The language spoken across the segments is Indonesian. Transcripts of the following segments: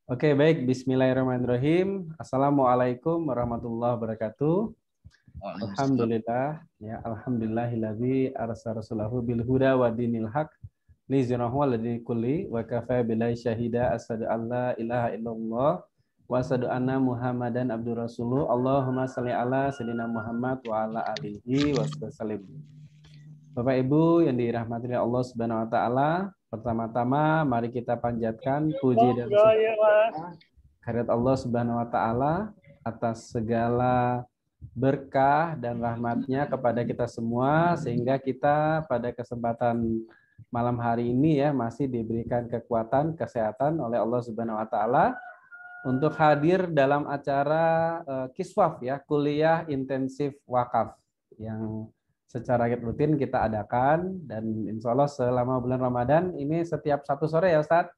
Oke, baik. Bismillahirrahmanirrahim. Assalamualaikum warahmatullahi wabarakatuh. Waalaikumsalam. Alhamdulillah, ya alhamdulillahilladzi arsala rasulahu bil huda wa dinil haq liyuzhirahu 'ala dini kulli wa kafa billahi syahida asyhadu an la ilaha illallah wa asyhadu anna Muhammadan abdur rasuluh. Allahumma shalli ala sayyidina Muhammad wa ala alihi wasallam. Bapak Ibu yang dirahmati oleh Allah Subhanahu wa taala, pertama-tama mari kita panjatkan puji dan syukur kehadirat Allah Subhanahu wa taala atas segala berkah dan rahmatnya kepada kita semua sehingga kita pada kesempatan malam hari ini ya masih diberikan kekuatan, kesehatan oleh Allah Subhanahu wa taala untuk hadir dalam acara Kiswaf ya, kuliah intensif wakaf yang secara rutin kita adakan dan insya Allah selama bulan Ramadan ini setiap Sabtu sore ya Ustadz.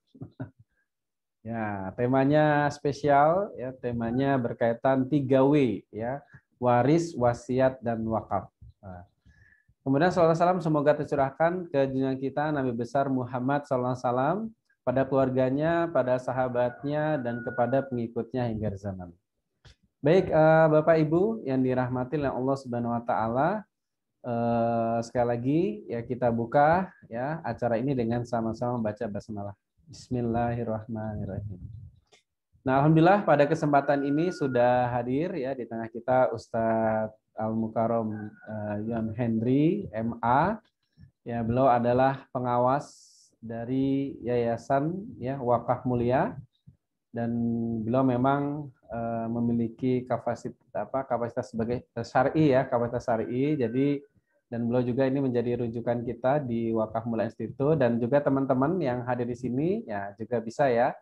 Ya, temanya spesial ya, temanya berkaitan 3W ya, waris, wasiat dan wakaf. Nah, kemudian sallallahu alaihi wasallam semoga tercurahkan ke junjungan kita Nabi besar Muhammad sallallahu alaihi wasallam pada keluarganya, pada sahabatnya dan kepada pengikutnya hingga zaman. Baik, Bapak Ibu yang dirahmati oleh Allah Subhanahu wa taala, sekali lagi ya kita buka ya acara ini dengan sama-sama baca basmalah. Bismillahirrahmanirrahim. Nah, alhamdulillah pada kesempatan ini sudah hadir ya di tengah kita Ustadz Al-Mukarram Yon Henry MA. Ya, beliau adalah pengawas dari Yayasan ya Wakaf Mulia dan beliau memang memiliki kapasitas sebagai syar'i ya, kapasitas syar'i. Jadi dan beliau juga ini menjadi rujukan kita di Wakaf Mulia Institute dan juga teman-teman yang hadir di sini ya juga bisa ya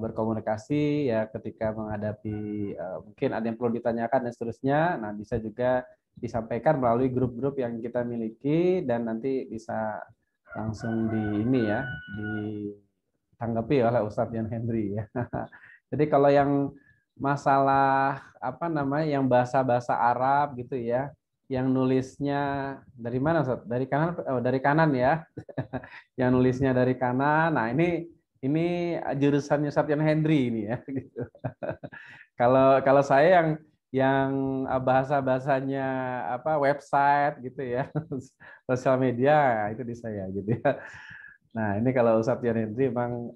berkomunikasi ya ketika menghadapi mungkin ada yang perlu ditanyakan dan seterusnya. Nah, bisa juga disampaikan melalui grup-grup yang kita miliki dan nanti bisa langsung di ini ya ditanggapi oleh Ustadz Yan Henry ya. Jadi kalau yang masalah apa namanya yang bahasa-bahasa Arab gitu ya, yang nulisnya dari mana Ustaz? Dari kanan ya. Yang nulisnya dari kanan. Nah, ini jurusannya Ustaz Yan Henry ini ya gitu. Kalau saya yang bahasa-bahasanya apa website gitu ya. Sosial media itu di saya gitu ya. Nah, ini kalau Ustadz Yan Henry memang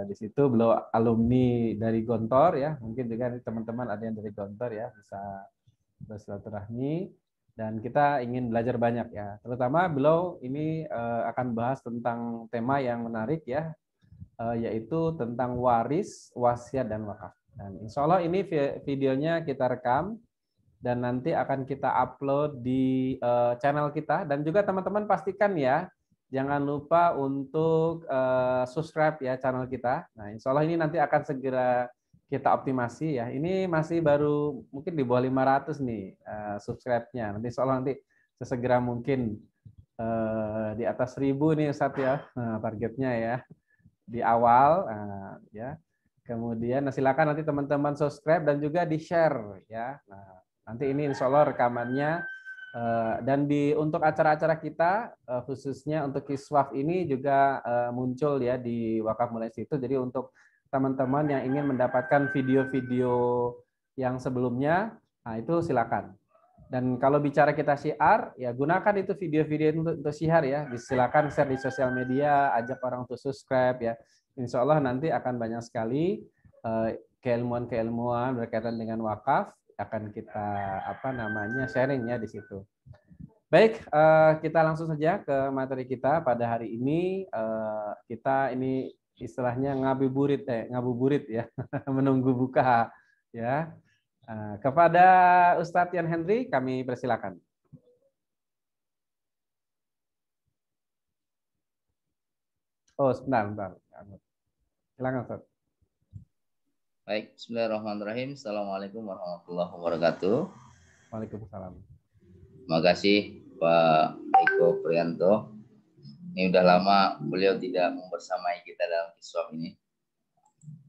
di situ beliau alumni dari Gontor ya. Mungkin juga teman-teman ada yang dari Gontor ya bisa bersilaturahmi dan kita ingin belajar banyak ya. Terutama beliau ini akan bahas tentang tema yang menarik ya, yaitu tentang waris, wasiat dan wakaf. Dan insya Allah ini videonya kita rekam dan nanti akan kita upload di channel kita dan juga teman-teman pastikan ya jangan lupa untuk subscribe ya channel kita. Nah, insya Allah ini nanti akan segera kita optimasi ya. Ini masih baru mungkin di bawah 500 nih subscribe-nya. Nanti insya Allah nanti sesegera mungkin di atas 1000 nih Ustadz ya targetnya ya di awal ya. Kemudian silakan nanti teman-teman subscribe dan juga di-share ya. Nah, nanti ini insya Allah rekamannya dan untuk acara-acara kita khususnya untuk Kiswaf ini juga muncul ya di Wakaf Mulia Institute. Jadi untuk teman-teman yang ingin mendapatkan video-video yang sebelumnya, nah itu silakan. Dan kalau bicara kita syiar, ya gunakan itu video-video untuk syiar ya. Silakan share di sosial media, ajak orang untuk subscribe ya. Insya Allah nanti akan banyak sekali keilmuan-keilmuan berkaitan dengan wakaf akan kita sharing ya di situ. Baik, kita langsung saja ke materi kita pada hari ini. Kita ini istilahnya ngabuburit ya, menunggu buka ya. Kepada Ustadz Yan Henry kami persilakan. Oh, sebentar. Silakan Ustaz. Baik, bismillahirrahmanirrahim. Assalamualaikum warahmatullahi wabarakatuh. Waalaikumsalam. Terima kasih Pak Eko Prianto. Ini udah lama beliau tidak membersamai kita dalam Kiswaf ini.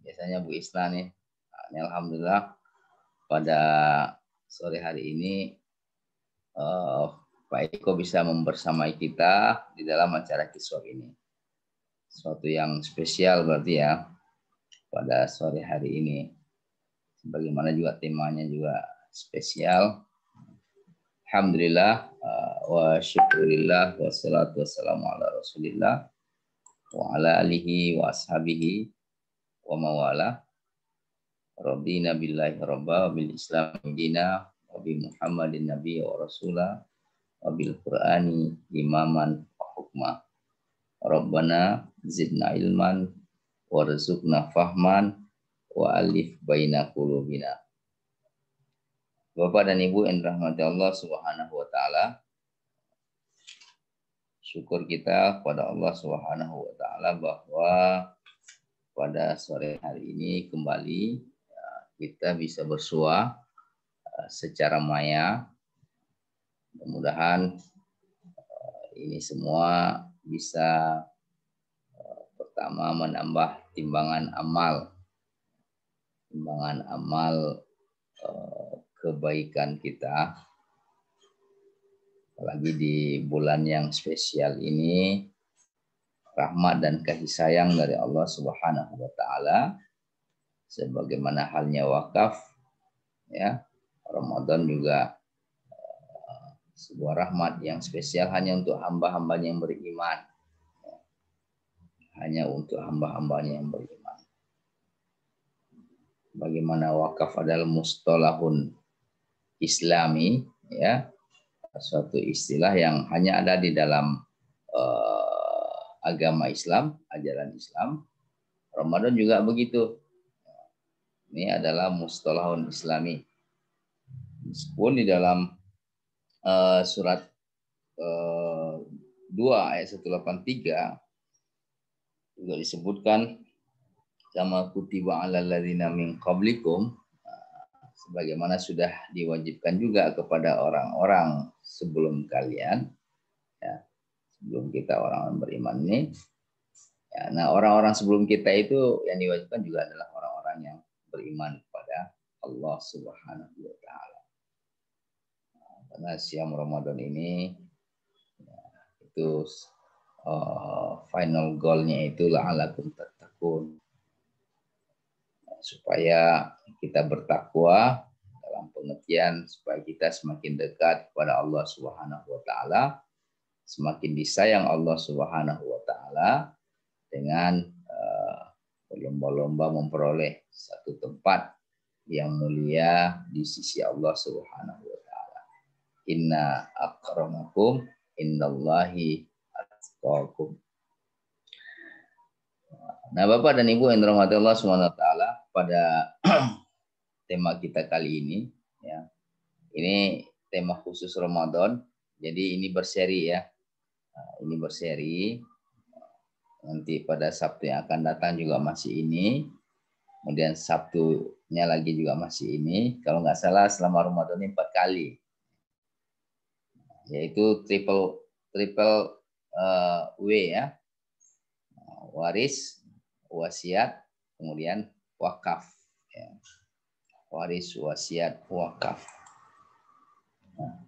Biasanya Bu Isna nih. Nah, alhamdulillah pada sore hari ini Pak Eko bisa membersamai kita di dalam acara Kiswaf ini. Suatu yang spesial berarti ya. pada sore hari ini. Sebagaimana juga temanya juga spesial. Alhamdulillah wa syukurillah wassalatu wassalamu ala Rasulillah wa ala alihi wa ashabihi wa mawala. Rabbina billahi rabba wa bil islam dina wa bi Muhammadin nabiy wa rasulah wa bil Qur'ani imaman wa hukma. Rabbana zidna ilman warzuqna fahman wa alif baina qulubina. Bapak dan Ibu yang dirahmati Allah Subhanahu wa taala, syukur kita kepada Allah Subhanahu wa taala bahwa pada sore hari ini kembali kita bisa bersua secara maya. Mudah-mudahan ini semua bisa pertama menambah timbangan amal kebaikan kita, apalagi di bulan yang spesial ini, rahmat dan kasih sayang dari Allah Subhanahu wa taala, sebagaimana halnya wakaf, ya. Ramadan juga sebuah rahmat yang spesial hanya untuk hamba-hambanya yang beriman, hanya untuk hamba-hambanya yang beriman. Bagaimana wakaf adalah mustalahun Islami, ya, suatu istilah yang hanya ada di dalam agama Islam, ajaran Islam. Ramadan juga begitu. Ini adalah mustalahun Islami. Meskipun di dalam surat 2 ayat 183 juga disebutkan kama kutiba 'alal ladzina min qablikum, sebagaimana sudah diwajibkan juga kepada orang-orang sebelum kalian, ya, sebelum kita orang beriman ini. Ya, nah, orang-orang sebelum kita itu yang diwajibkan juga adalah orang-orang yang beriman kepada Allah Subhanahu wa taala. Karena siam Ramadan ini ya, itu final goalnya itu la'alakum tattaqun, supaya kita bertakwa dalam pengertian supaya kita semakin dekat kepada Allah Subhanahu wa taala, semakin disayang Allah Subhanahu wa taala dengan berlomba-lomba memperoleh satu tempat yang mulia di sisi Allah Subhanahu wa taala. Inna akramakum indallahi atqakum. Nah, Bapak dan Ibu yang dirahmati Allah Subhanahu wa taala, pada tema kita kali ini, ya. Ini tema khusus Ramadan. Jadi ini berseri, ya. Ini berseri. Nanti pada Sabtu yang akan datang juga masih ini. Kemudian Sabtunya lagi juga masih ini. Kalau nggak salah selama Ramadan ini 4 kali. Yaitu triple W, ya. Waris, wasiat, kemudian wakaf. Ya. Waris, wasiat, wakaf. Nah.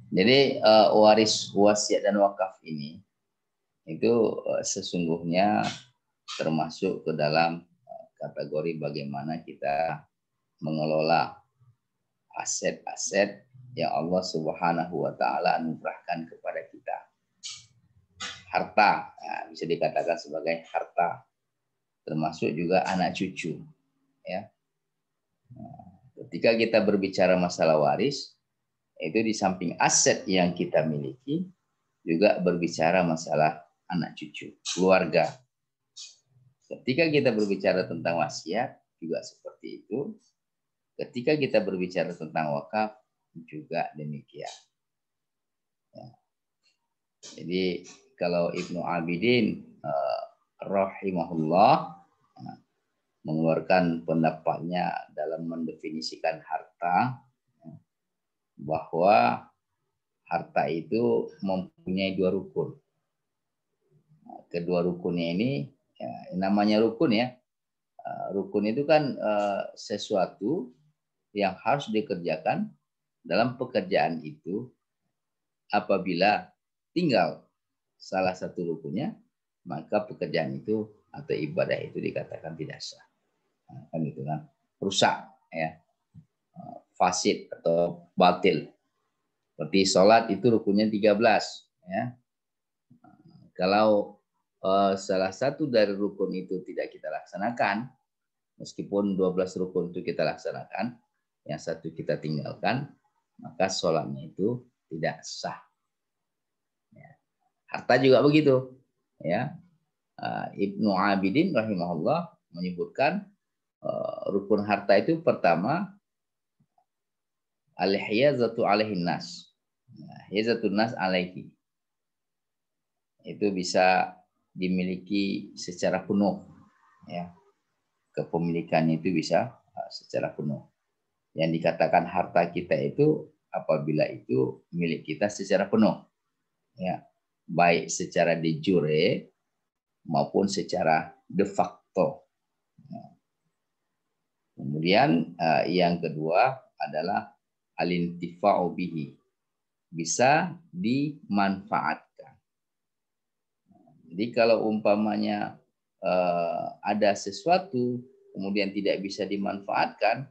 Jadi waris, wasiat, dan wakaf ini itu sesungguhnya termasuk ke dalam kategori bagaimana kita mengelola aset-aset yang Allah Subhanahu wa taala anugerahkan kepada kita. Harta, nah, bisa dikatakan sebagai harta, termasuk juga anak cucu, ya. Nah, ketika kita berbicara masalah waris, itu di samping aset yang kita miliki juga berbicara masalah anak cucu, keluarga. Ketika kita berbicara tentang wasiat juga seperti itu. Ketika kita berbicara tentang wakaf juga demikian. Ya. Jadi kalau Ibnu Abidin rahimahullah mengeluarkan pendapatnya dalam mendefinisikan harta, bahwa harta itu mempunyai 2 rukun. Kedua rukunnya ini, ya, namanya rukun, ya. Rukun itu kan sesuatu yang harus dikerjakan. Dalam pekerjaan itu, apabila tinggal salah satu rukunnya, maka pekerjaan itu atau ibadah itu dikatakan tidak sah. Nah, kan itu kan rusak ya, fasid atau batil. Seperti sholat itu rukunnya 13 ya. Kalau salah satu dari rukun itu tidak kita laksanakan, meskipun 12 rukun itu kita laksanakan, yang satu kita tinggalkan, maka sholatnya itu tidak sah. Ya. Harta juga begitu. Ya. Ibnu Abidin rahimahullah menyebutkan rukun harta itu pertama al-hiyazatu alaihin nas. Hiyazatun nas alaihi. Itu bisa dimiliki secara penuh. Ya. Kepemilikannya itu bisa secara penuh. Yang dikatakan harta kita itu apabila itu milik kita secara penuh. Ya. Baik secara de jure maupun secara de facto. Kemudian yang kedua adalah al-intifa'u bihi. Bisa dimanfaatkan. Jadi kalau umpamanya ada sesuatu kemudian tidak bisa dimanfaatkan,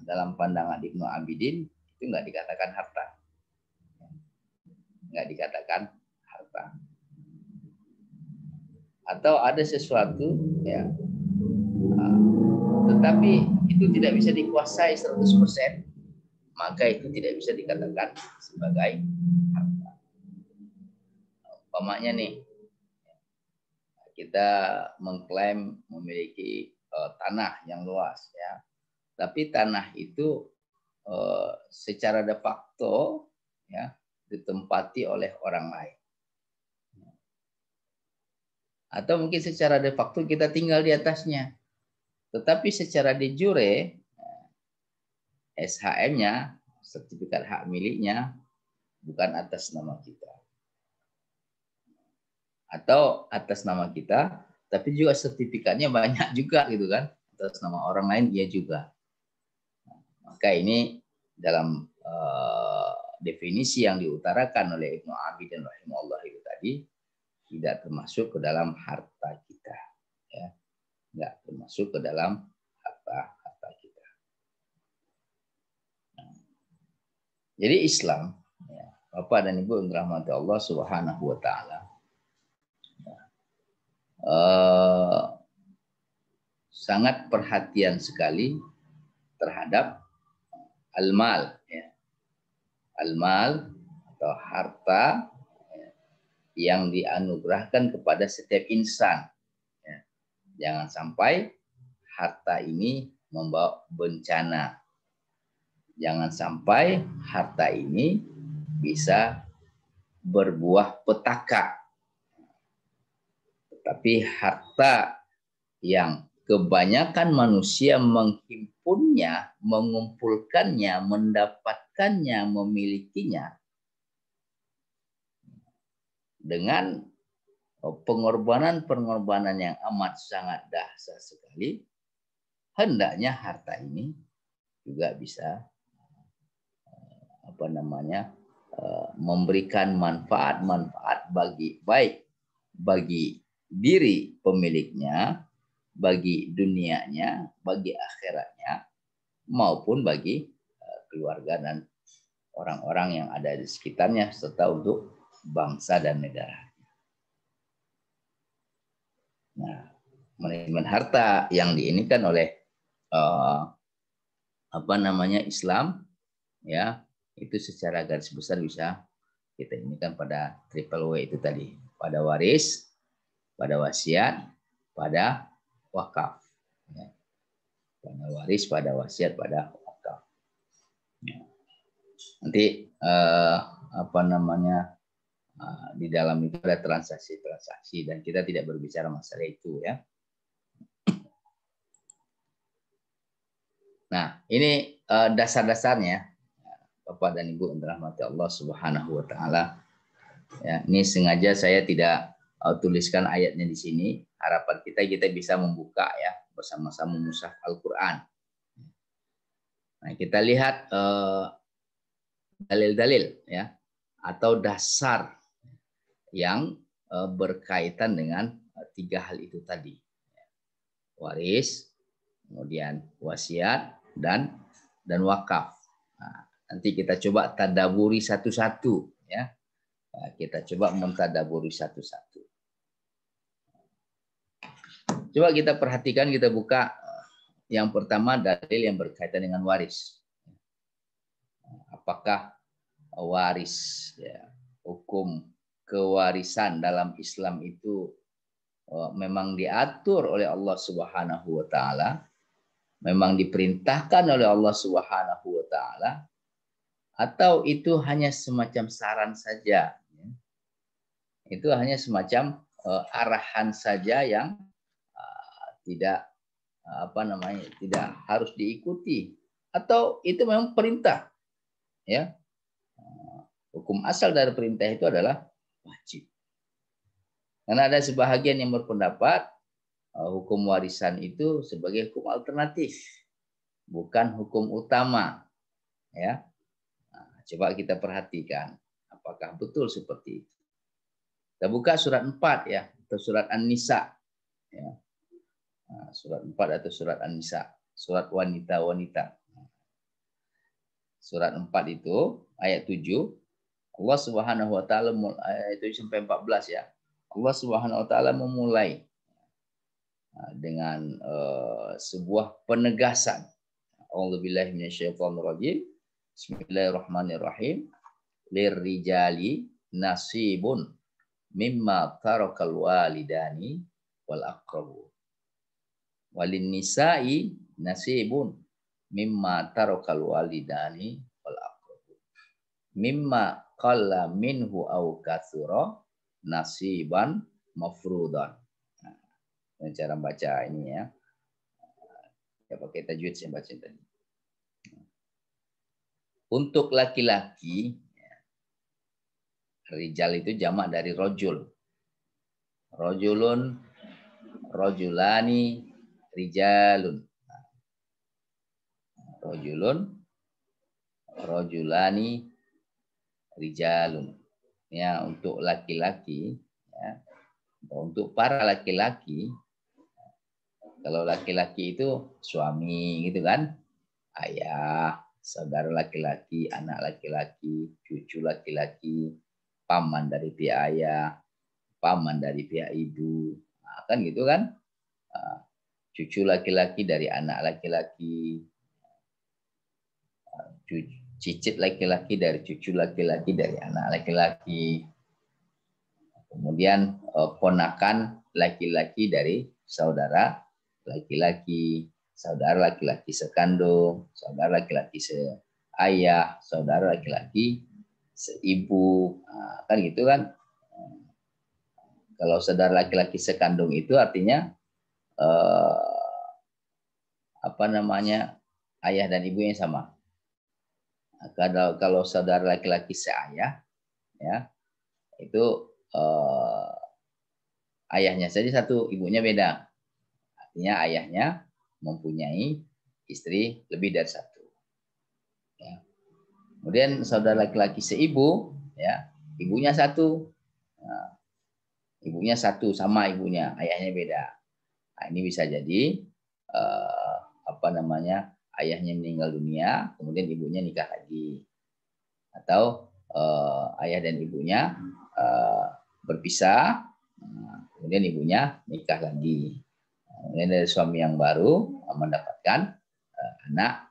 dalam pandangan Ibnu Abidin itu nggak dikatakan harta. Nggak dikatakan harta. Atau ada sesuatu ya, tetapi itu tidak bisa dikuasai 100%, maka itu tidak bisa dikatakan sebagai harta. Umpamanya nih, kita mengklaim memiliki tanah yang luas ya, tapi tanah itu secara de facto ya ditempati oleh orang lain. Atau mungkin secara de facto kita tinggal di atasnya. Tetapi secara de jure, SHM-nya, sertifikat hak miliknya, bukan atas nama kita. Atau atas nama kita, tapi juga sertifikatnya banyak juga gitu kan. Atas nama orang lain, iya juga. Maka ini dalam definisi yang diutarakan oleh Ibnu Abidin rahimahullah itu tadi, tidak termasuk ke dalam harta kita. Ya. Nggak termasuk ke dalam harta kita. Jadi Islam, ya, Bapak dan Ibu yang dirahmati Allah Subhanahu wa Ta'ala, sangat perhatian sekali terhadap al-mal, ya. Al-mal atau harta yang dianugerahkan kepada setiap insan. Ya. Jangan sampai harta ini membawa bencana. Jangan sampai harta ini bisa berbuah petaka. Tetapi harta yang kebanyakan manusia menghimpunnya, mengumpulkannya, mendapatkannya, memilikinya dengan pengorbanan yang amat sangat dahsyat sekali, hendaknya harta ini juga bisa memberikan manfaat baik bagi diri pemiliknya, bagi dunianya, bagi akhiratnya, maupun bagi keluarga dan orang-orang yang ada di sekitarnya, serta untuk bangsa dan negara. Nah, manajemen harta yang diinikan oleh Islam, ya, itu secara garis besar bisa kita inikan pada triple W itu tadi, pada waris, pada wasiat, pada wakaf. Ya. Pada waris, pada wasiat, pada wakaf. Ya. Nanti di dalam itu ada transaksi-transaksi dan kita tidak berbicara masalah itu ya. Nah, ini dasar-dasarnya Bapak dan Ibu yang dirahmati Allah Subhanahu wa Ta'ala. Ya, ini sengaja saya tidak tuliskan ayatnya di sini. Harapan kita bisa membuka ya bersama-sama mushaf Al-Qur'an. Nah, kita lihat dalil-dalil ya atau dasar yang berkaitan dengan tiga hal itu tadi. Waris, kemudian wasiat, dan wakaf. Nah, nanti kita coba tadaburi satu-satu. Ya. Nah, kita coba mentadaburi satu-satu. Coba kita perhatikan, kita buka yang pertama dalil yang berkaitan dengan waris. Apakah waris, ya, hukum kewarisan dalam Islam itu memang diatur oleh Allah Subhanahu wa taala, memang diperintahkan oleh Allah Subhanahu wa taala, atau itu hanya semacam saran saja. Itu hanya semacam arahan saja yang tidak tidak harus diikuti, atau itu memang perintah. Ya. Hukum asal dari perintah itu adalah wajib. Karena ada sebahagian yang berpendapat hukum warisan itu sebagai hukum alternatif, bukan hukum utama. Ya. Nah, coba kita perhatikan apakah betul seperti itu. Kita buka surat 4 ya, atau surat An-Nisa. Ya. Nah, surat 4 atau surat An-Nisa, surat wanita-wanita. Surat 4 itu ayat 7, Allah Subhanahu wa taala, ayat 7 sampai 14 ya. Allah Subhanahu wa taala memulai dengan sebuah penegasan. A'udzubillahi minasyaitonirrajim. Bismillahirrahmanirrahim. Lirrijali nasibun mimma tarakal walidani wal aqrabu. Walin nisa'i nasibun mimma tarakal walidani wal aqrabu. Mimma qalla minhu aw katsura nasiban mafruḍan. Nah, cara baca ini ya. Ya pakai tajwid saya baca tadi. Untuk laki-laki, rijal itu jamak dari rojul. Rojulun, rojulani, rijalun. Rojulun, rojulani, rijalun. Ya, untuk laki-laki, ya. Untuk para laki-laki, kalau laki-laki itu suami gitu kan, ayah, saudara laki-laki, anak laki-laki, cucu laki-laki, paman dari pihak ayah, paman dari pihak ibu, nah, kan gitu kan? Cucu laki-laki dari anak laki-laki, cicit laki-laki dari cucu laki-laki dari anak laki-laki, kemudian ponakan laki-laki dari saudara laki-laki, saudara laki-laki sekandung, saudara laki-laki seayah, saudara laki-laki seibu, nah, kan gitu kan? Kalau saudara laki-laki sekandung itu artinya ayah dan ibu yang sama. Kalau saudara laki-laki seayah, ya itu ayahnya saja satu, ibunya beda. Artinya ayahnya mempunyai istri lebih dari satu. Ya. Kemudian saudara laki-laki seibu, ya ibunya satu. Nah, ibunya satu sama ibunya, ayahnya beda. Nah, ini bisa jadi ayahnya meninggal dunia, kemudian ibunya nikah lagi, atau ayah dan ibunya berpisah, kemudian ibunya nikah lagi. Kemudian dari suami yang baru mendapatkan anak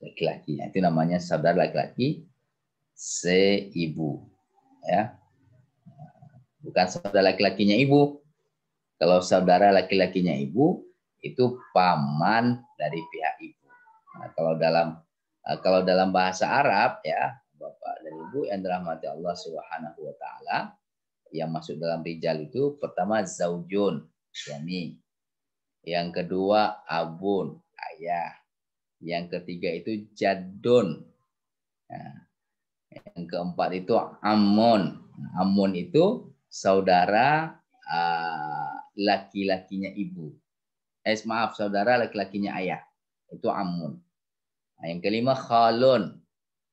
laki-laki. Itu namanya saudara laki-laki seibu. Ya. Bukan saudara laki-lakinya ibu. Kalau saudara laki-lakinya ibu, itu paman dari pihak ibu. Nah, kalau dalam bahasa Arab, ya bapak dan ibu yang dirahmati Allah Subhanahu wa taala, yang masuk dalam rijal itu pertama zaujun, suami. Yang kedua abun, ayah. Yang ketiga itu jadun. Nah, yang keempat itu amun. Amun itu saudara laki-lakinya ibu. Saudara laki-lakinya ayah. Itu amun. Nah, yang kelima khalun.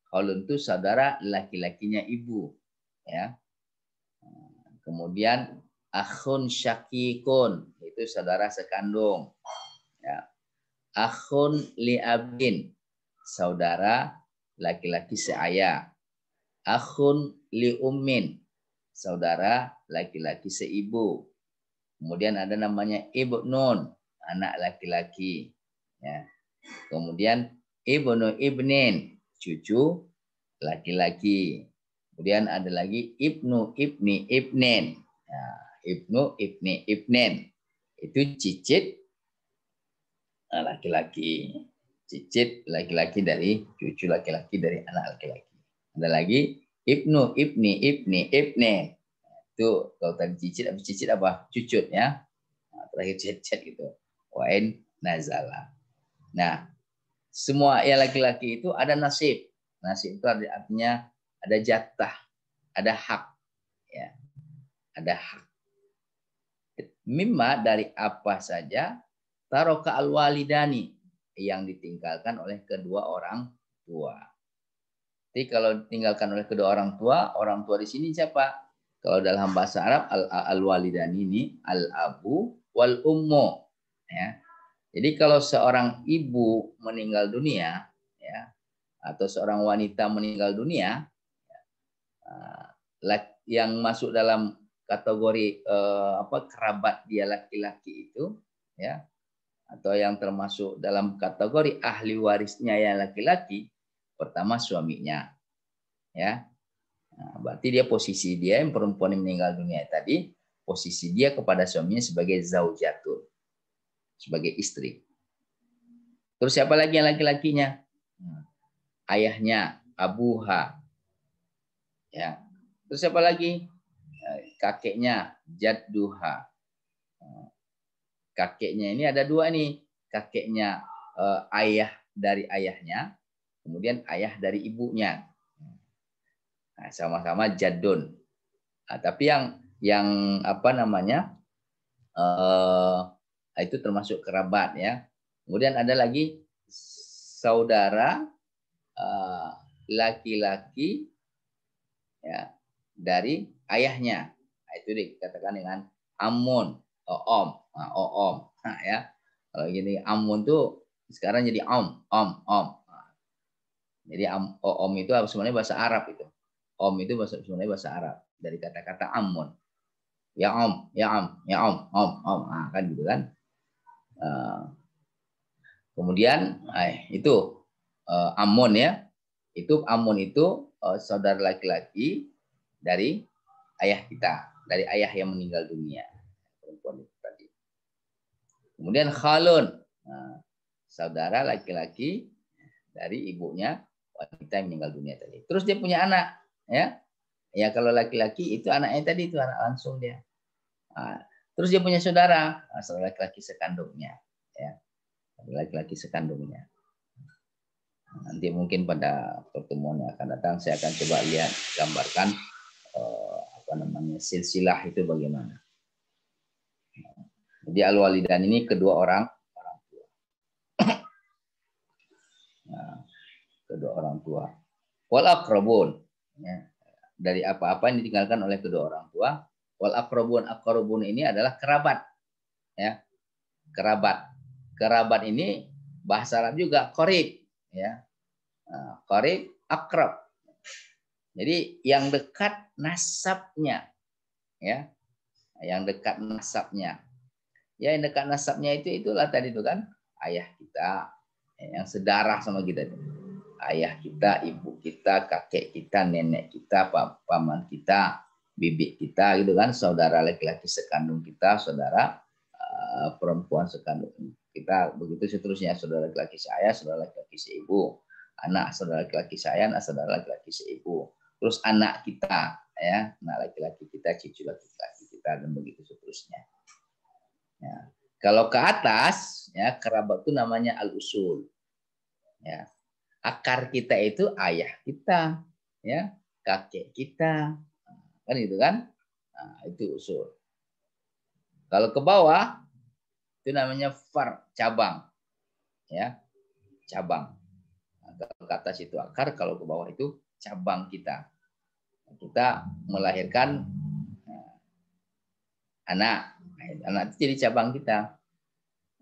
Khalun itu saudara laki-lakinya ibu. Ya. Kemudian Akhun syakikun, itu saudara sekandung. Ya. Akhun liabin, saudara laki-laki seayah. Akhun li ummin, saudara laki-laki seibu. Kemudian ada namanya ibnun, anak laki-laki. Ya. Kemudian ibnu ibnin, cucu laki-laki. Kemudian ada lagi ibnu ibni ibnen. Nah, ibnu ibni ibnen itu cicit laki-laki. Cicit laki-laki dari cucu laki-laki dari anak laki-laki. Ada lagi ibnu ibni ibni ibnen. Itu kalau tadi cicit apa? Cucut ya. Nah, terakhir cicit gitu. Wain nazala. Nah, semua yang laki-laki itu ada nasib. Nasib itu artinya ada jatah, ada hak, ya, ada hak. Mimma dari apa saja taroka al-walidani yang ditinggalkan oleh kedua orang tua. Jadi kalau ditinggalkan oleh kedua orang tua di sini siapa? Kalau dalam bahasa Arab al-walidani ini al-abu wal ummu, ya. Jadi kalau seorang ibu meninggal dunia, ya, atau seorang wanita meninggal dunia, yang masuk dalam kategori kerabat dia laki-laki itu, ya, atau yang termasuk dalam kategori ahli warisnya yang laki-laki, pertama suaminya, ya. Nah, berarti posisi dia yang perempuan yang meninggal dunia tadi, posisi dia kepada suaminya sebagai zaujatun, sebagai istri. Terus siapa lagi yang laki-lakinya? Ayahnya, abuha. Ya. Terus siapa lagi? Kakeknya, jadduha. Kakeknya ini ada dua nih. Kakeknya ayah dari ayahnya, kemudian ayah dari ibunya. Nah, sama-sama jaddun. Nah, tapi yang apa namanya? Itu termasuk kerabat ya. Kemudian ada lagi saudara laki-laki ya dari ayahnya. Nah, itu dikatakan dengan amun, om, om. Nah, ya. Kalau gini amun tuh sekarang jadi om. Nah, jadi om itu sebenarnya bahasa Arab itu. Om itu sebenarnya bahasa Arab dari kata-kata amun. Ya om, ya om, ya om. Nah, kan gitu kan. Kemudian itu amun ya. Amun itu saudara laki-laki dari ayah kita, dari ayah yang meninggal dunia. Perempuan itu tadi. Kemudian khalun, saudara laki-laki dari ibunya wanita yang meninggal dunia tadi. Terus dia punya anak, ya. Ya kalau laki-laki itu anaknya tadi itu anak langsung dia. Nah, terus dia punya saudara, saudara laki-laki sekandungnya, ya. Laki-laki sekandungnya. Nanti mungkin pada pertemuan yang akan datang saya akan coba lihat gambarkan silsilah itu bagaimana. Jadi al-walidan ini kedua orang tua. Nah, kedua orang tua. Wal aqrabun, ya. Dari apa-apa yang ditinggalkan oleh kedua orang tua. Wal aqrabun ini adalah kerabat, ya. Kerabat ini bahasa Arab juga qarib, ya. Qarib, akrab. Jadi yang dekat nasabnya, ya, yang dekat nasabnya, ya, yang dekat nasabnya itulah tadi itu kan ayah kita, yang sedarah sama kita itu. Ayah kita, ibu kita, kakek kita, nenek kita, paman kita, bibi kita, gitu kan, saudara laki-laki sekandung kita, saudara perempuan sekandung kita, begitu seterusnya, saudara laki-laki saya, saudara laki-laki seibu, anak saudara laki-laki saya, anak saudara laki-laki seibu. Terus anak kita, ya, anak laki-laki kita, cucu laki-laki kita, dan begitu seterusnya. Ya. Kalau ke atas, ya, kerabat itu namanya al-usul. Ya. Akar kita itu ayah kita, ya, kakek kita, kan itu kan? Nah, itu usul. Kalau ke bawah itu namanya far, cabang, ya, cabang. Nah, kalau ke atas itu akar, kalau ke bawah itu cabang kita. Kita melahirkan anak. Anak itu jadi cabang kita.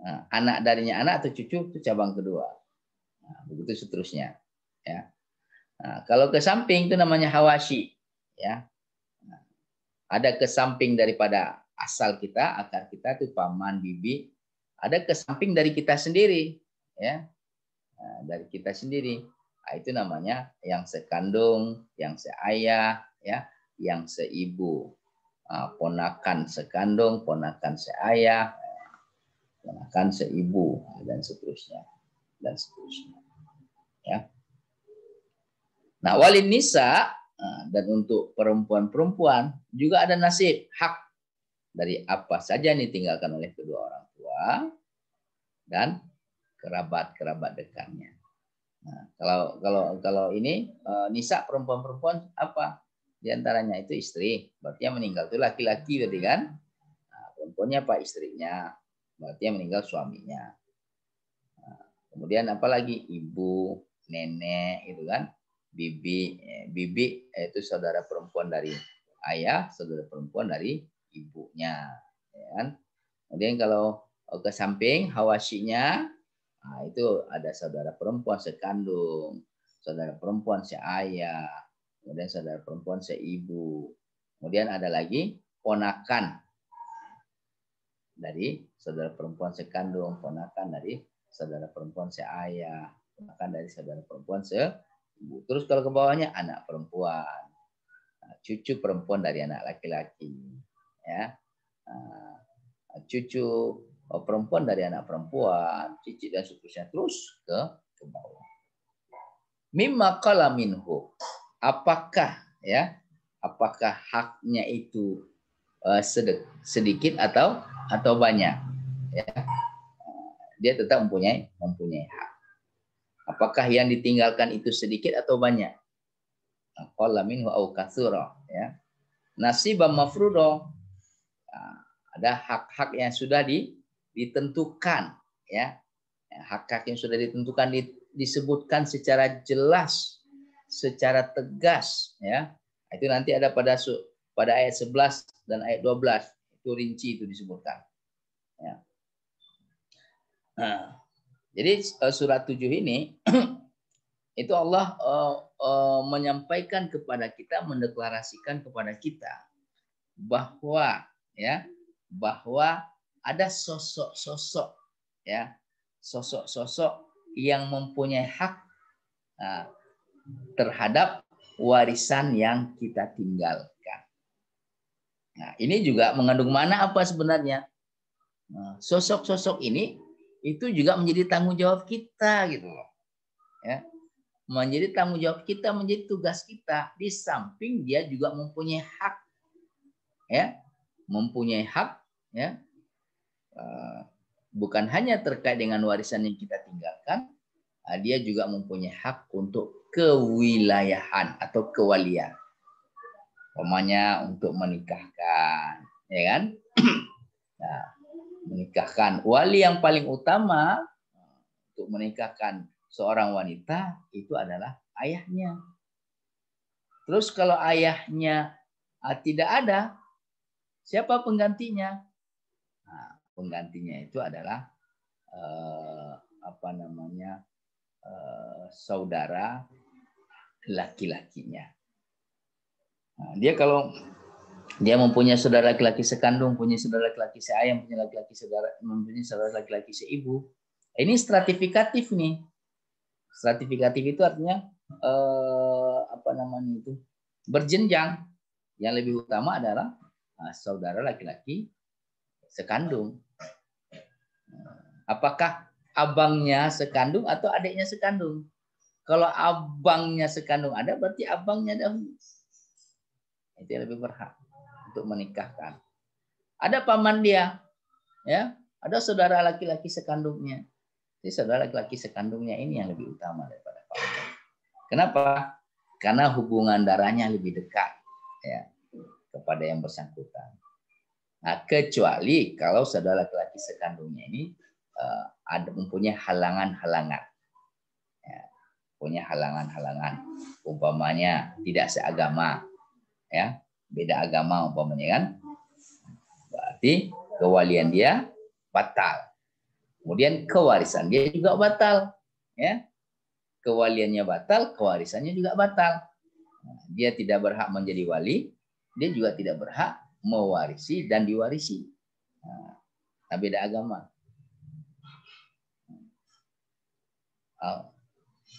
Nah, anak darinya anak atau cucu itu cabang kedua. Nah, begitu seterusnya. Ya. Nah, kalau ke samping itu namanya hawashi. Ya. Nah, ada ke samping daripada asal kita, akar kita itu paman, bibi. Ada ke samping dari kita sendiri. Ya. Nah, dari kita sendiri. Nah, itu namanya yang sekandung, yang seayah, ya, yang seibu. Ponakan sekandung, ponakan seayah, ponakan seibu, dan seterusnya, dan seterusnya. Ya. Nah, walin nisa, dan untuk perempuan-perempuan juga ada nasib, hak dari apa saja yang ditinggalkan oleh kedua orang tua dan kerabat-kerabat dekatnya. Nah, kalau ini nisa perempuan-perempuan apa? Di antaranya itu istri, berarti yang meninggal itu laki-laki, berarti kan? Nah, perempuannya apa? Istrinya, berarti yang meninggal suaminya. Nah, kemudian apalagi ibu, nenek, itu kan? Bibi itu saudara perempuan dari ayah, saudara perempuan dari ibunya, ya kan? Kemudian kalau ke samping hawasyinya, nah, itu ada saudara perempuan sekandung, saudara perempuan seayah, kemudian saudara perempuan seibu. Kemudian ada lagi ponakan dari saudara perempuan sekandung, ponakan dari saudara perempuan seayah, ponakan dari saudara perempuan seibu. Terus kalau ke bawahnya anak perempuan, cucu perempuan dari anak laki-laki, ya, cucu perempuan dari anak perempuan, cicit dan seterusnya, terus ke bawah. Mimma qala minhu. Apakah haknya itu sedikit atau banyak, ya. Dia tetap mempunyai hak. Apakah yang ditinggalkan itu sedikit atau banyak? Qala minhu au katsura, ya. Nasiban mafruḍa. Ada hak-hak yang sudah ditentukan, ya. Hak-hak yang sudah ditentukan disebutkan secara jelas, secara tegas, ya. Itu nanti ada pada ayat 11 dan ayat 12, itu rinci itu disebutkan, ya. Nah, jadi surat 7 ini itu Allah menyampaikan kepada kita, mendeklarasikan kepada kita bahwa, ya, bahwa ada sosok-sosok, ya, sosok-sosok yang mempunyai hak terhadap warisan yang kita tinggalkan. Nah, ini juga mengandung mana apa sebenarnya? Nah, sosok-sosok ini itu juga menjadi tanggung jawab kita, gitu loh, ya. Menjadi tanggung jawab kita, menjadi tugas kita. Di samping dia juga mempunyai hak, ya, mempunyai hak, ya. Bukan hanya terkait dengan warisan yang kita tinggalkan, dia juga mempunyai hak untuk kewilayahan atau kewalian. Umpamanya untuk menikahkan, ya kan? Nah, menikahkan. Wali yang paling utama untuk menikahkan seorang wanita itu adalah ayahnya. Terus kalau ayahnya tidak ada, siapa penggantinya? Nah, penggantinya itu adalah saudara laki-lakinya. Nah, dia kalau dia mempunyai saudara laki-laki sekandung, punya saudara laki-laki seayah, mempunyai saudara laki-laki seibu. Ini stratifikatif nih. Stratifikatif itu artinya berjenjang. Yang lebih utama adalah saudara laki-laki sekandung. Apakah abangnya sekandung atau adiknya sekandung? Kalau abangnya sekandung ada, berarti abangnya dahulu. Itu yang lebih berhak untuk menikahkan. Ada paman dia, ya, ada saudara laki-laki sekandungnya. Jadi saudara laki-laki sekandungnya ini yang lebih utama daripada paman. Kenapa? Karena hubungan darahnya lebih dekat, ya, kepada yang bersangkutan. Nah, kecuali kalau saudara laki-laki sekandungnya ini mempunyai halangan-halangan, ya, punya halangan-halangan, umpamanya tidak seagama, ya, beda agama umpamanya, kan, berarti berarti kewalian dia batal. Kemudian kewarisan dia juga batal, ya. Kewaliannya batal, kewarisannya juga batal. Dia tidak berhak menjadi wali, dia juga tidak berhak mewarisi dan diwarisi. Nah, beda agama.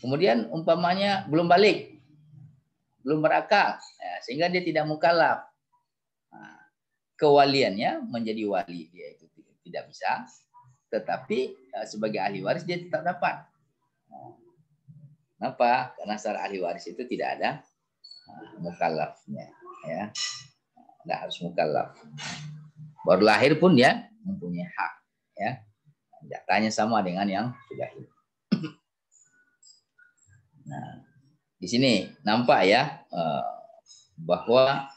Kemudian umpamanya belum balik, belum berakal, ya, sehingga dia tidak mukallaf. Kewaliannya menjadi wali dia itu tidak bisa, tetapi sebagai ahli waris dia tetap dapat. Kenapa? Karena secara ahli waris itu tidak ada mukallafnya, ya. Tidak harus mukallaf. Baru lahir pun dia mempunyai hak, ya. Jatahnya sama dengan yang sudah hidup. Nah, di sini nampak ya bahwa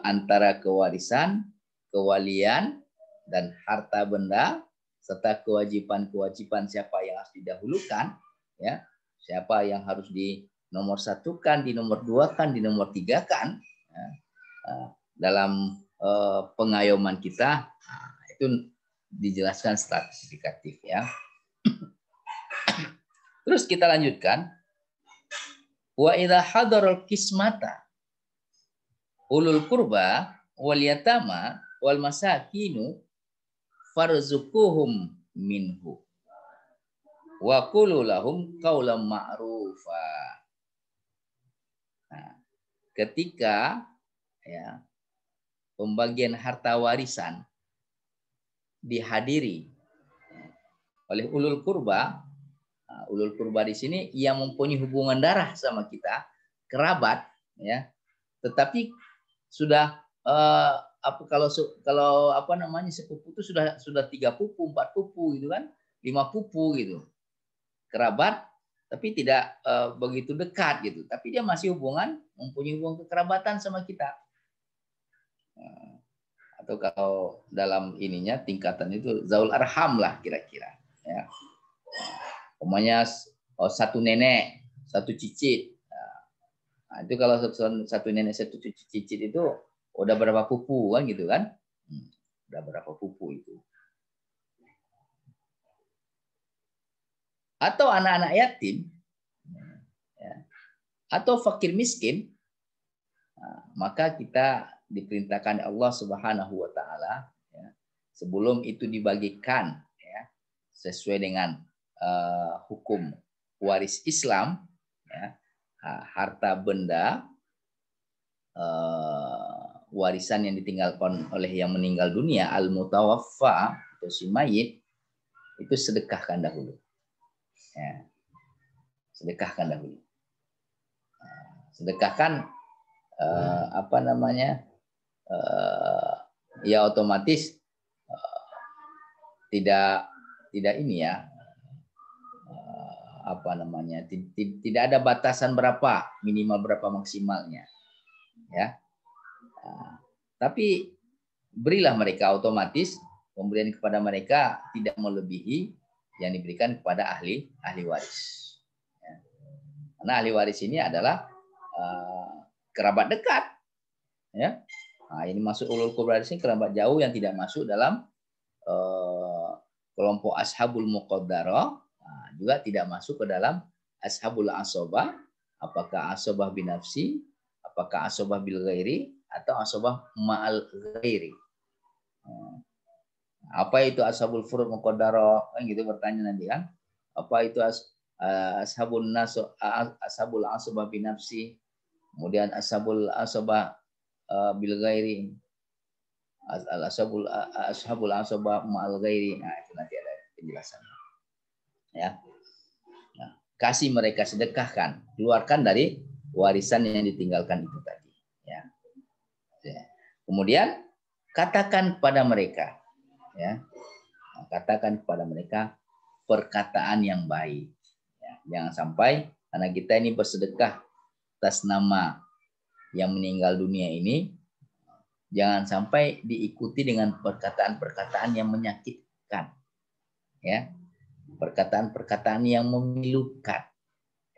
antara kewarisan, kewalian, dan harta benda serta kewajiban-kewajiban siapa yang harus didahulukan, ya, siapa yang harus dinomor satukan, dinomor duakan, dinomor tigakan, ya, dalam pengayoman kita, itu dijelaskan stratifikatif, ya. Terus kita lanjutkan. Wa idza hadarul qismata ulul qurba wal yatama wal masakinu farzuquhum minhu wa qulu lahum qaulan ma'rufa. Nah, ketika ya pembagian harta warisan dihadiri oleh ulul qurba. Ulul qurba di sini yang mempunyai hubungan darah sama kita, kerabat, ya. Tetapi sudah kalau apa namanya sepupu itu sudah 3 pupu, 4 pupu gitu kan, 5 pupu gitu. Kerabat tapi tidak begitu dekat gitu. Tapi dia masih mempunyai hubungan kekerabatan sama kita. Atau kalau dalam ininya tingkatan itu zaul arham lah kira-kira, ya. Umumnya satu nenek, satu cicit. Nah, itu kalau satu nenek, satu cicit itu udah berapa pupu kan gitu kan? Udah berapa pupu itu? Atau anak-anak yatim, ya, atau fakir miskin, maka kita diperintahkan Allah Subhanahu Wa Taala, ya, sebelum itu dibagikan, ya, sesuai dengan hukum waris Islam, ya, harta benda warisan yang ditinggalkan oleh yang meninggal dunia, al-mutawaffa atau si mayit, itu sedekahkan dahulu, ya. Sedekahkan dahulu. Sedekahkan apa namanya, ya otomatis tidak ini ya, apa namanya, tidak ada batasan berapa minimal, berapa maksimalnya, ya. Tapi berilah mereka, otomatis pemberian kepada mereka tidak melebihi yang diberikan kepada ahli waris, ya. Karena ahli waris ini adalah kerabat dekat, ya. Nah, ini masuk ulul qurba ini kerabat jauh yang tidak masuk dalam kelompok ashabul muqaddarah. Nah, juga tidak masuk ke dalam ashabul asobah, apakah asobah binafsi, apakah asobah bil ghairi, atau asobah ma'al ghairi. Apa itu ashabul furud muqaddarah, kan gitu bertanya nanti kan. Apa itu ashabul asobah binafsi, kemudian ashabul asobah bil ghairi, ashabul asobah ma'al ghairi. Nah, itu nanti ada penjelasannya, ya. Nah, kasih mereka, sedekahkan, keluarkan dari warisan yang ditinggalkan itu tadi, ya. Kemudian katakan kepada mereka, ya, katakan kepada mereka perkataan yang baik, ya. Jangan sampai karena kita ini bersedekah atas nama yang meninggal dunia ini, jangan sampai diikuti dengan perkataan-perkataan yang menyakitkan, ya. Perkataan-perkataan yang memilukan,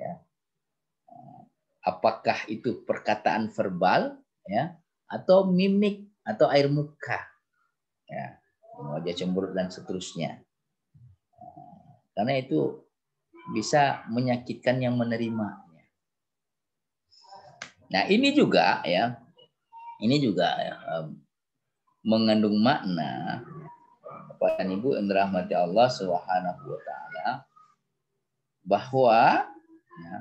ya. Apakah itu perkataan verbal, ya, atau mimik atau air muka, ya, wajah cemberut dan seterusnya. Karena itu bisa menyakitkan yang menerimanya. Nah, ini juga ya, mengandung makna Bapak dan Ibu yang dirahmati Allah Subhanahu wa taala, bahwa ya,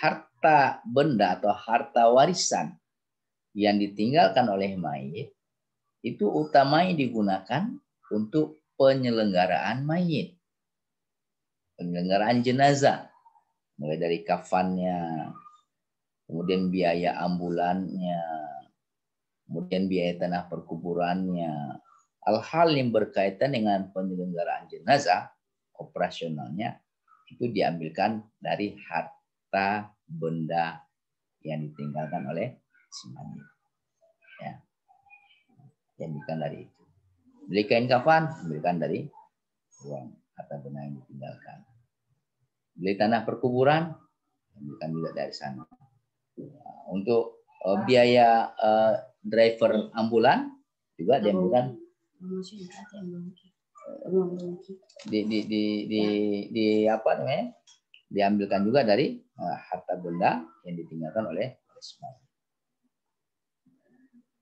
harta benda atau harta warisan yang ditinggalkan oleh mayit itu utamanya digunakan untuk penyelenggaraan mayit, penyelenggaraan jenazah, mulai dari kafannya, kemudian biaya ambulannya, kemudian biaya tanah perkuburannya, hal-hal yang berkaitan dengan penyelenggaraan jenazah, operasionalnya, itu diambilkan dari harta benda yang ditinggalkan oleh si mayit. Ya. Diambilkan dari itu. Beli kain kafan, ambilkan dari uang harta benda yang ditinggalkan. Beli tanah perkuburan, ambilkan juga dari sana. Untuk biaya driver ambulan juga diambilkan di apa namanya, diambilkan juga dari harta benda yang ditinggalkan oleh semua.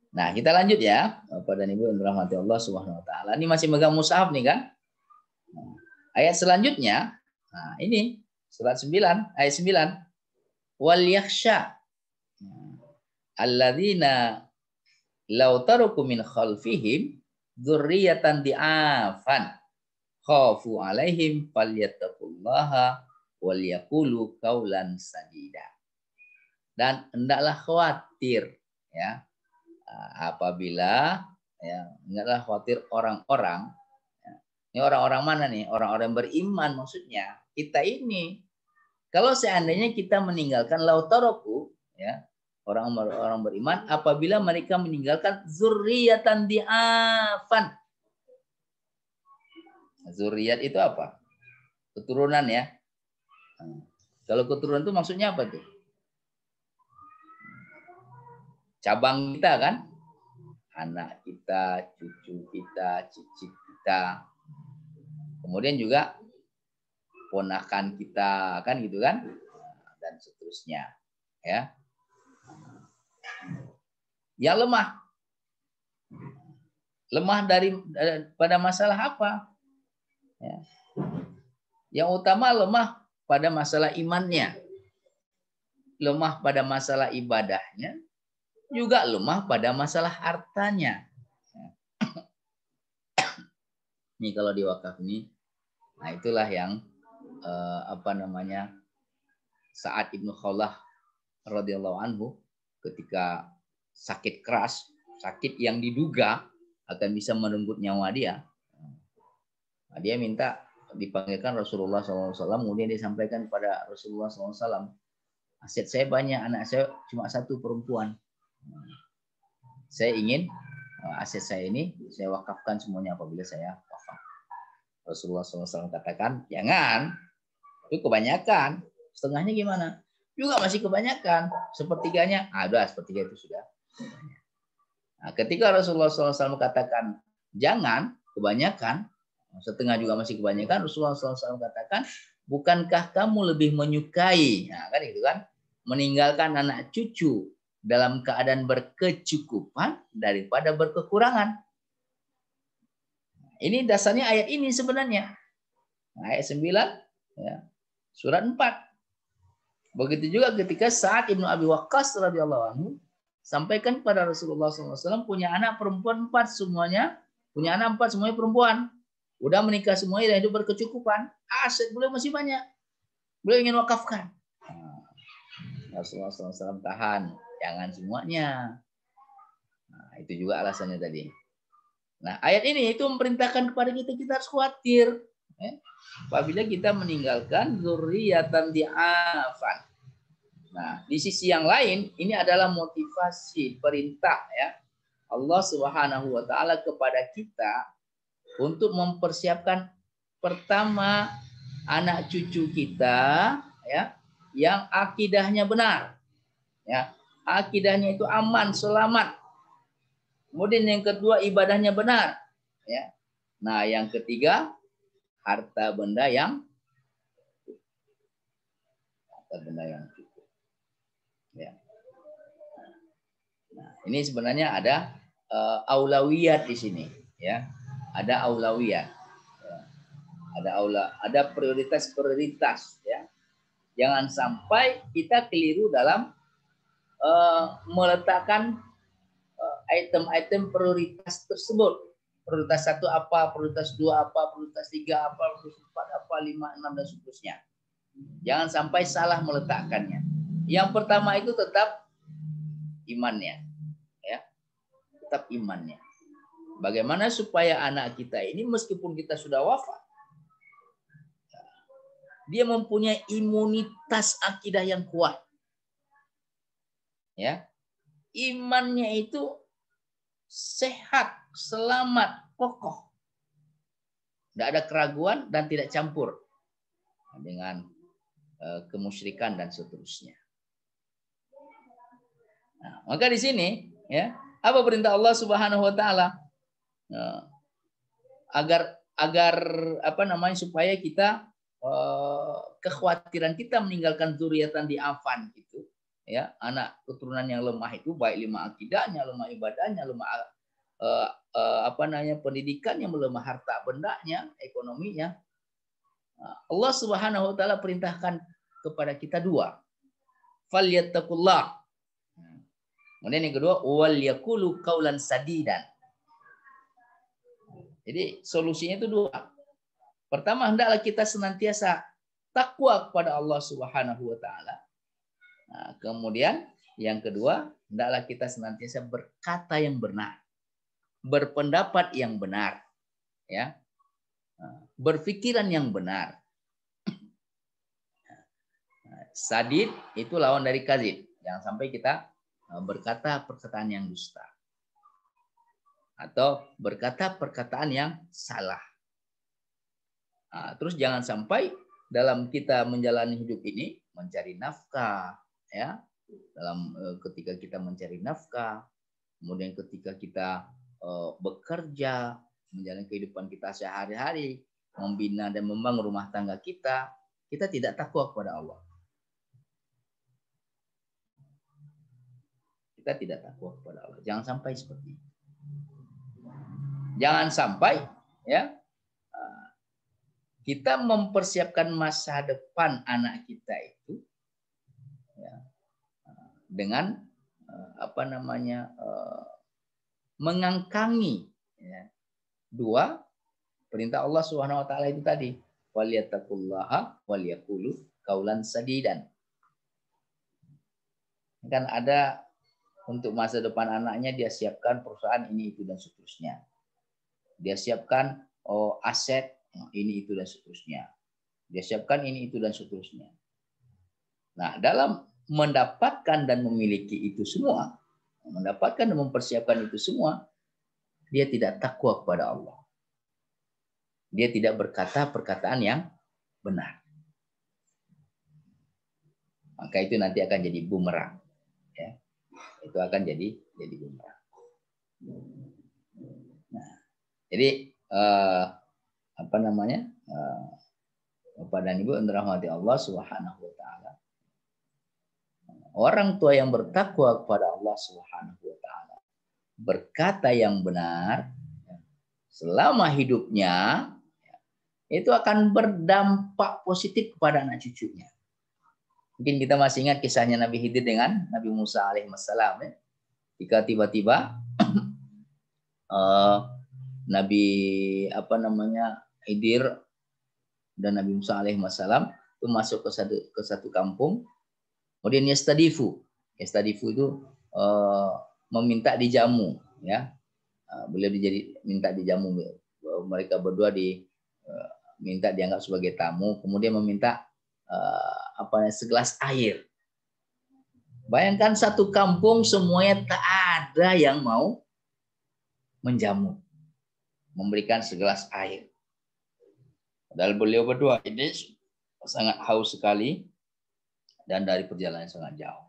Nah, kita lanjut ya, Bapak dan Ibu yang dirahmati Allah Subhanahu wa taala. Ini masih megang mushaf nih kan? Ayat selanjutnya, nah ini surat 9 ayat 9. Wal yakhsha alladzina law taraku min khalfihim dzurriyyatan di'afan khafu alaihim falyattaqullaha wal yaqulu qaulan sadida. Dan hendaklah khawatir ya, apabila ya, hendaklah khawatir orang-orang ya. Ini orang-orang mana nih? Orang-orang beriman maksudnya. Kita ini kalau seandainya kita meninggalkan lautaroku ya, orang beriman apabila mereka meninggalkan zurriyatan di'afan. Zurriyat itu apa? Keturunan ya. Kalau keturunan itu maksudnya apa tuh? Cabang kita kan? Anak kita, cucu kita, cicit kita. Kemudian juga ponakan kita kan gitu kan? Dan seterusnya ya. Yang lemah pada masalah apa? Ya. Yang utama lemah pada masalah imannya, lemah pada masalah ibadahnya, juga lemah pada masalah hartanya. Ini kalau di wakaf ini, nah itulah yang Sa'ad ibnu Khawlah radhiyallahu anhu ketika sakit keras, sakit yang diduga akan bisa merenggut nyawa dia. Dia minta dipanggilkan Rasulullah SAW, kemudian dia sampaikan kepada Rasulullah SAW, aset saya banyak, anak saya cuma satu perempuan. Saya ingin aset saya ini saya wakafkan semuanya apabila saya wafat. Rasulullah SAW katakan, jangan, itu kebanyakan. Setengahnya gimana? Juga masih kebanyakan. Sepertiganya, ada sepertiga itu sudah. Nah, ketika Rasulullah SAW katakan, jangan, kebanyakan, setengah juga masih kebanyakan, Rasulullah SAW katakan, bukankah kamu lebih menyukai, nah, kan itu kan, meninggalkan anak cucu dalam keadaan berkecukupan daripada berkekurangan. Ini dasarnya ayat ini sebenarnya. Ayat 9, ya, surat 4. Begitu juga ketika Sa'ad ibnu Abi Waqqas radhiyallahu anhu sampaikan kepada Rasulullah SAW, punya anak perempuan 4 semuanya, punya anak 4 semuanya perempuan. Udah menikah semuanya dan hidup berkecukupan. Aset beliau masih banyak. Beliau ingin wakafkan. Rasulullah SAW tahan. Jangan semuanya. Nah, itu juga alasannya tadi. Nah, ayat ini itu memerintahkan kepada kita harus khawatir. Apabila kita meninggalkan zurriyatan di'afan. Nah, di sisi yang lain, ini adalah motivasi perintah ya Allah Subhanahu wa taala kepada kita untuk mempersiapkan pertama anak cucu kita ya yang akidahnya benar. Ya, akidahnya itu aman, selamat. Kemudian yang kedua ibadahnya benar. Ya. Nah, yang ketiga, harta benda yang cukup. Ya. Nah, ini sebenarnya ada aulawiyat di sini, ya. Ada aulawiyat. Ya. Ada prioritas-prioritas, ya. Jangan sampai kita keliru dalam meletakkan item-item prioritas tersebut. Prioritas 1 apa, prioritas 2 apa, prioritas 3 apa, prioritas 4 apa, 5, 6 dan seterusnya. Jangan sampai salah meletakkannya. Yang pertama itu tetap imannya, ya. Tetap imannya. Bagaimana supaya anak kita ini meskipun kita sudah wafat, dia mempunyai imunitas akidah yang kuat. Ya. Imannya itu sehat, selamat, kokoh. Tidak ada keraguan dan tidak campur dengan kemusyrikan dan seterusnya. Nah, maka di sini, ya, apa perintah Allah Subhanahu wa taala? Agar apa namanya, supaya kita kekhawatiran kita meninggalkan zuriatan di afan itu, ya, anak keturunan yang lemah itu baik lemah akidahnya, lemah ibadahnya, lemah apa namanya, pendidikannya, melemah harta bendanya, ekonominya. Allah Subhanahu wa taala perintahkan kepada kita dua. Falyattaqullah. Kemudian yang kedua, wal yaqulu qaulan sadidan. Jadi solusinya itu dua. Pertama, hendaklah kita senantiasa takwa kepada Allah Subhanahu wa taala. Nah, kemudian yang kedua, hendaklah kita senantiasa berkata yang benar, berpendapat yang benar, ya. Berpikiran yang benar. Sadid itu lawan dari kadzib. Jangan sampai kita berkata perkataan yang dusta atau berkata perkataan yang salah. Nah, terus jangan sampai dalam kita menjalani hidup ini mencari nafkah, ya. Dalam ketika kita mencari nafkah, kemudian ketika kita bekerja, menjalani kehidupan kita sehari-hari, membina dan membangun rumah tangga kita, kita tidak takwa kepada Allah. Kita tidak takwa kepada Allah. Jangan sampai seperti itu. Jangan sampai, ya, kita mempersiapkan masa depan anak kita itu, ya, dengan apa namanya, mengangkangi, ya, dua perintah Allah Subhanahu wa taala itu tadi, walyattaqullaha walyaqulu qaulan sadidan. Kan ada untuk masa depan anaknya, dia siapkan perusahaan ini itu dan seterusnya. Dia siapkan aset ini itu dan seterusnya. Dia siapkan ini itu dan seterusnya. Nah, dalam mendapatkan dan memiliki itu semua, mendapatkan dan mempersiapkan itu semua, dia tidak takwa kepada Allah. Dia tidak berkata perkataan yang benar. Maka itu nanti akan jadi bumerang, ya. Itu akan jadi bumerang. Nah, jadi apa namanya, Bapak dan Ibu yang dirahmati Allah Subhanahu wa taala, orang tua yang bertakwa kepada Allah Subhanahu wa taala berkata yang benar selama hidupnya, itu akan berdampak positif kepada anak cucunya. Mungkin kita masih ingat kisahnya Nabi Khidir dengan Nabi Musa alaihissalam, ya. Jika tiba-tiba Nabi apa namanya, Khidir dan Nabi Musa alaihissalam itu masuk ke satu kampung, kemudian yastadifu itu meminta dijamu, ya. Beliau minta dijamu, mereka berdua minta dianggap sebagai tamu, kemudian meminta segelas air. Bayangkan satu kampung semuanya tak ada yang mau menjamu, memberikan segelas air. Padahal beliau berdua ini sangat haus sekali dan dari perjalanan sangat jauh.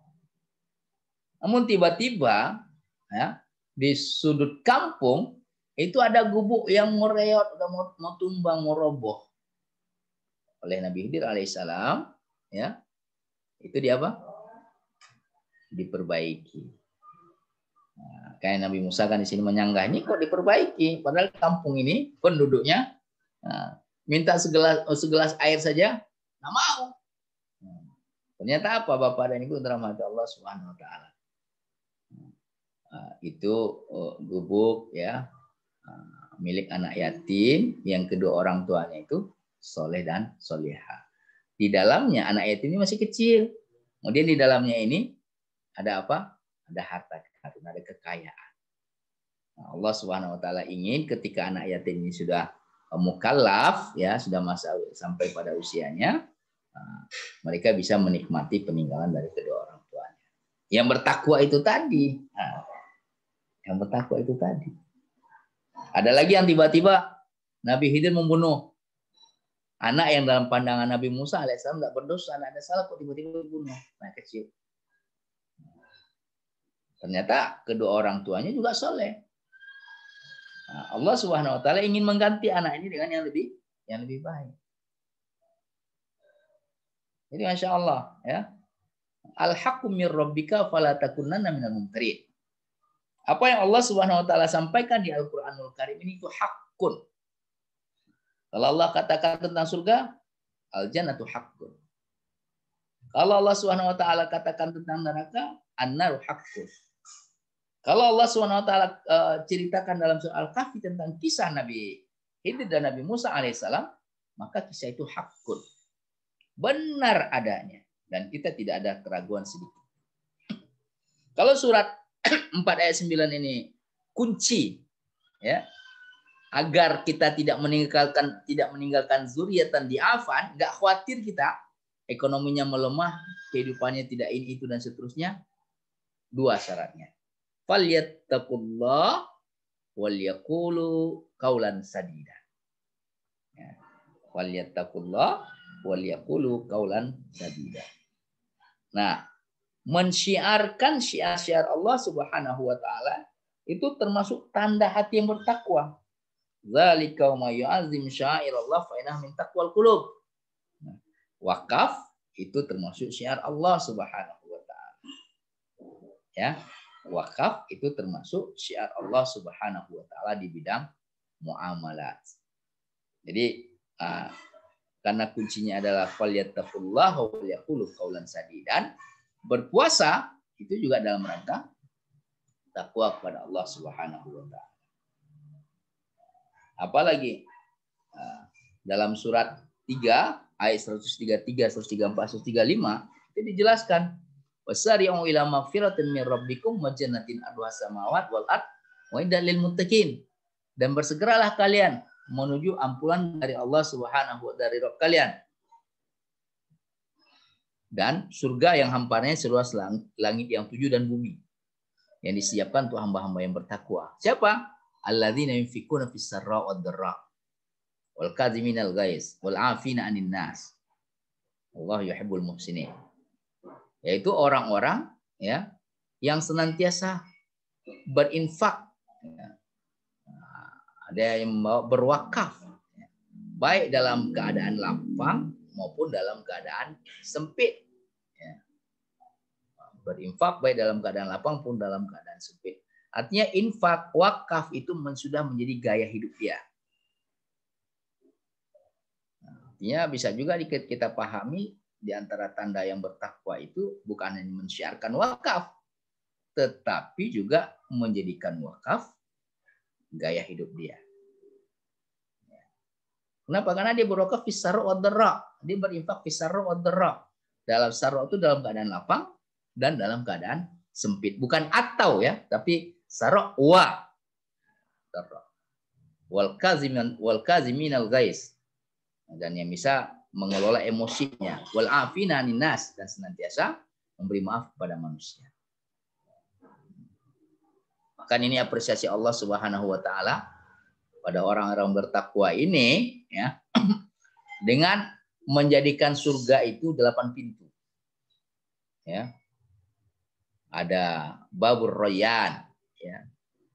Namun tiba-tiba, ya, di sudut kampung Itu ada gubuk yang mereot, udah mau tumbang, mau roboh oleh Nabi Khidir alaihissalam, ya. Itu dia apa? Diperbaiki. Nah, kayak Nabi Musa kan di sini menyanggah, ini kok diperbaiki, padahal kampung ini penduduknya minta segelas air saja nggak mau. Ternyata apa, Bapak dan Ibu dirahmati Allah Subhanahu wa taala? Itu gubuk ya, milik anak yatim yang kedua orang tuanya itu soleh dan solehah. Di dalamnya anak yatim ini masih kecil. Kemudian di dalamnya ini ada apa? Ada harta karun, ada kekayaan. Nah, Allah Subhanahu wa taala ingin ketika anak yatim ini sudah mukallaf ya, sudah sampai pada usianya, mereka bisa menikmati peninggalan dari kedua orang tuanya. Yang bertakwa itu tadi. Yang bertakwa itu tadi. Ada lagi yang tiba-tiba Nabi Khidir membunuh anak yang dalam pandangan Nabi Musa alaihissalam tidak berdosa, tidak ada salah, kok tiba-tiba dibunuh, anak kecil. Ternyata kedua orang tuanya juga soleh. Nah, Allah Subhanahu wa taala ingin mengganti anak ini dengan yang lebih baik. Jadi Masya Allah ya. Al-haqqu mir rabbika fala takunanna minal mumtarin. Apa yang Allah Subhanahu wa taala sampaikan di Al-Qur'anul Karim ini itu haqqun. Kalau Allah katakan tentang surga, al-jannatu haqqun. Kalau Allah Subhanahu wa taala katakan tentang neraka, an-naru haqqun. Kalau Allah Subhanahu wa taala ceritakan dalam surah Al-Kahfi tentang kisah Nabi Khidir dan Nabi Musa alaihissalam, maka kisah itu haqqun. Benar adanya dan kita tidak ada keraguan sedikit. Kalau surat 4 ayat 9 ini kunci ya, agar kita tidak meninggalkan zuriatan di'afan, enggak khawatir kita ekonominya melemah, kehidupannya tidak ini itu dan seterusnya. Dua syaratnya. Falyattaqullah wal yaqulu qaulan sadida. Ya. Falyattaqullah wal yaqulu qaulan sadida. Nah, mensyiarkan syiar-syiar Allah Subhanahu wa taala itu termasuk tanda hati yang bertakwa. Dzalika ma yu'azzim sya'irallah fa innahu min taqwal qulub. Wakaf itu termasuk syiar Allah Subhanahu wa taala. Ya, wakaf itu termasuk syiar Allah Subhanahu wa taala di bidang muamalat. Jadi karena kuncinya adalah falyattaqullah wa yaqulu qaulan sadidan, berpuasa itu juga dalam rangka takwa kepada Allah Subhanahu wa taala. Apalagi dalam surat 3 ayat 133, 134, 135 itu dijelaskan wasari'u ila magfiratin min rabbikum wa jannatin arduhas samawati wal ard wa iddat lil muttaqin, dan bersegeralah kalian menuju ampunan dari Allah Subhanahu wa taala dari Rabb kalian, dan surga yang hamparannya seluas langit yang 7 dan bumi yang disiapkan untuk hamba-hamba yang bertakwa. Siapa? Alladzina yunfikuna fis sarra wad dharra wal kadhiminal ghaiz wal 'afina 'anil nas. Allah yuhibbul muhsinin. Yaitu orang-orang ya yang senantiasa berinfak. Ya. Ada yang berwakaf ya, baik dalam keadaan lapang maupun dalam keadaan sempit. Ya. Berinfak baik dalam keadaan lapang pun dalam keadaan sempit. Artinya infak, wakaf itu sudah menjadi gaya hidup dia. Artinya bisa juga kita pahami di antara tanda yang bertakwa itu bukan hanya mensyiarkan wakaf, tetapi juga menjadikan wakaf gaya hidup dia. Kenapa? Karena dia berwakaf fi sarra wad dharra. Dia berinfak fi sarra wad dharra. Dalam sarra itu dalam keadaan lapang dan dalam keadaan sempit. Bukan atau ya, tapi sarra wa dharra. Wal kaziminal ghaiz. Dan yang bisa mengelola emosinya. Wal afina 'anil nas, dan senantiasa memberi maaf kepada manusia. Bahkan ini apresiasi Allah Subhanahu wa taala pada orang-orang bertakwa ini ya, dengan menjadikan surga itu 8 pintu. Ya. Ada babur royan ya.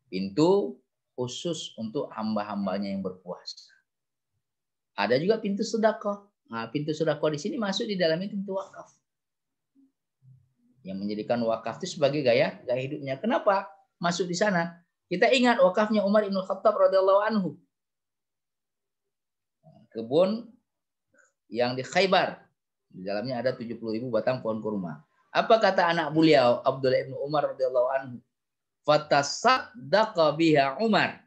Pintu khusus untuk hamba-hambanya yang berpuasa. Ada juga pintu sedekah. Nah, pintu sedekah di sini masuk di dalamnya pintu wakaf. Yang menjadikan wakaf itu sebagai gaya hidupnya. Kenapa masuk di sana? Kita ingat wakafnya Umar Ibn Khattab radhiyallahu anhu. Kebun yang di Khaybar. Di dalamnya ada 70.000 batang pohon kurma. Apa kata anak beliau Abdullah bin Umar radhiyallahu anhu? Fatasaddaqa biha Umar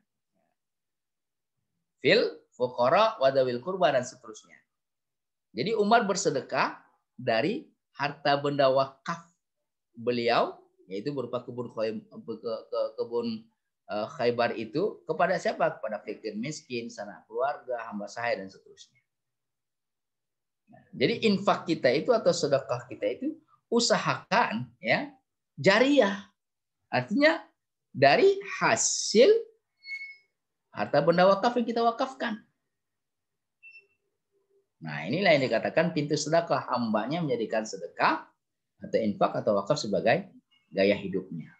fil fuqara wa dzawil qurba dan seterusnya. Jadi Umar bersedekah dari harta benda wakaf beliau, yaitu berupa kebun Khaybar itu kepada siapa? Kepada fakir miskin, sanak keluarga, hamba sahaya dan seterusnya. Jadi infak kita itu atau sedekah kita itu usahakan ya jariah. Artinya dari hasil harta benda wakaf yang kita wakafkan. Nah, inilah yang dikatakan pintu sedekah. Hambanya menjadikan sedekah atau infak atau wakaf sebagai gaya hidupnya.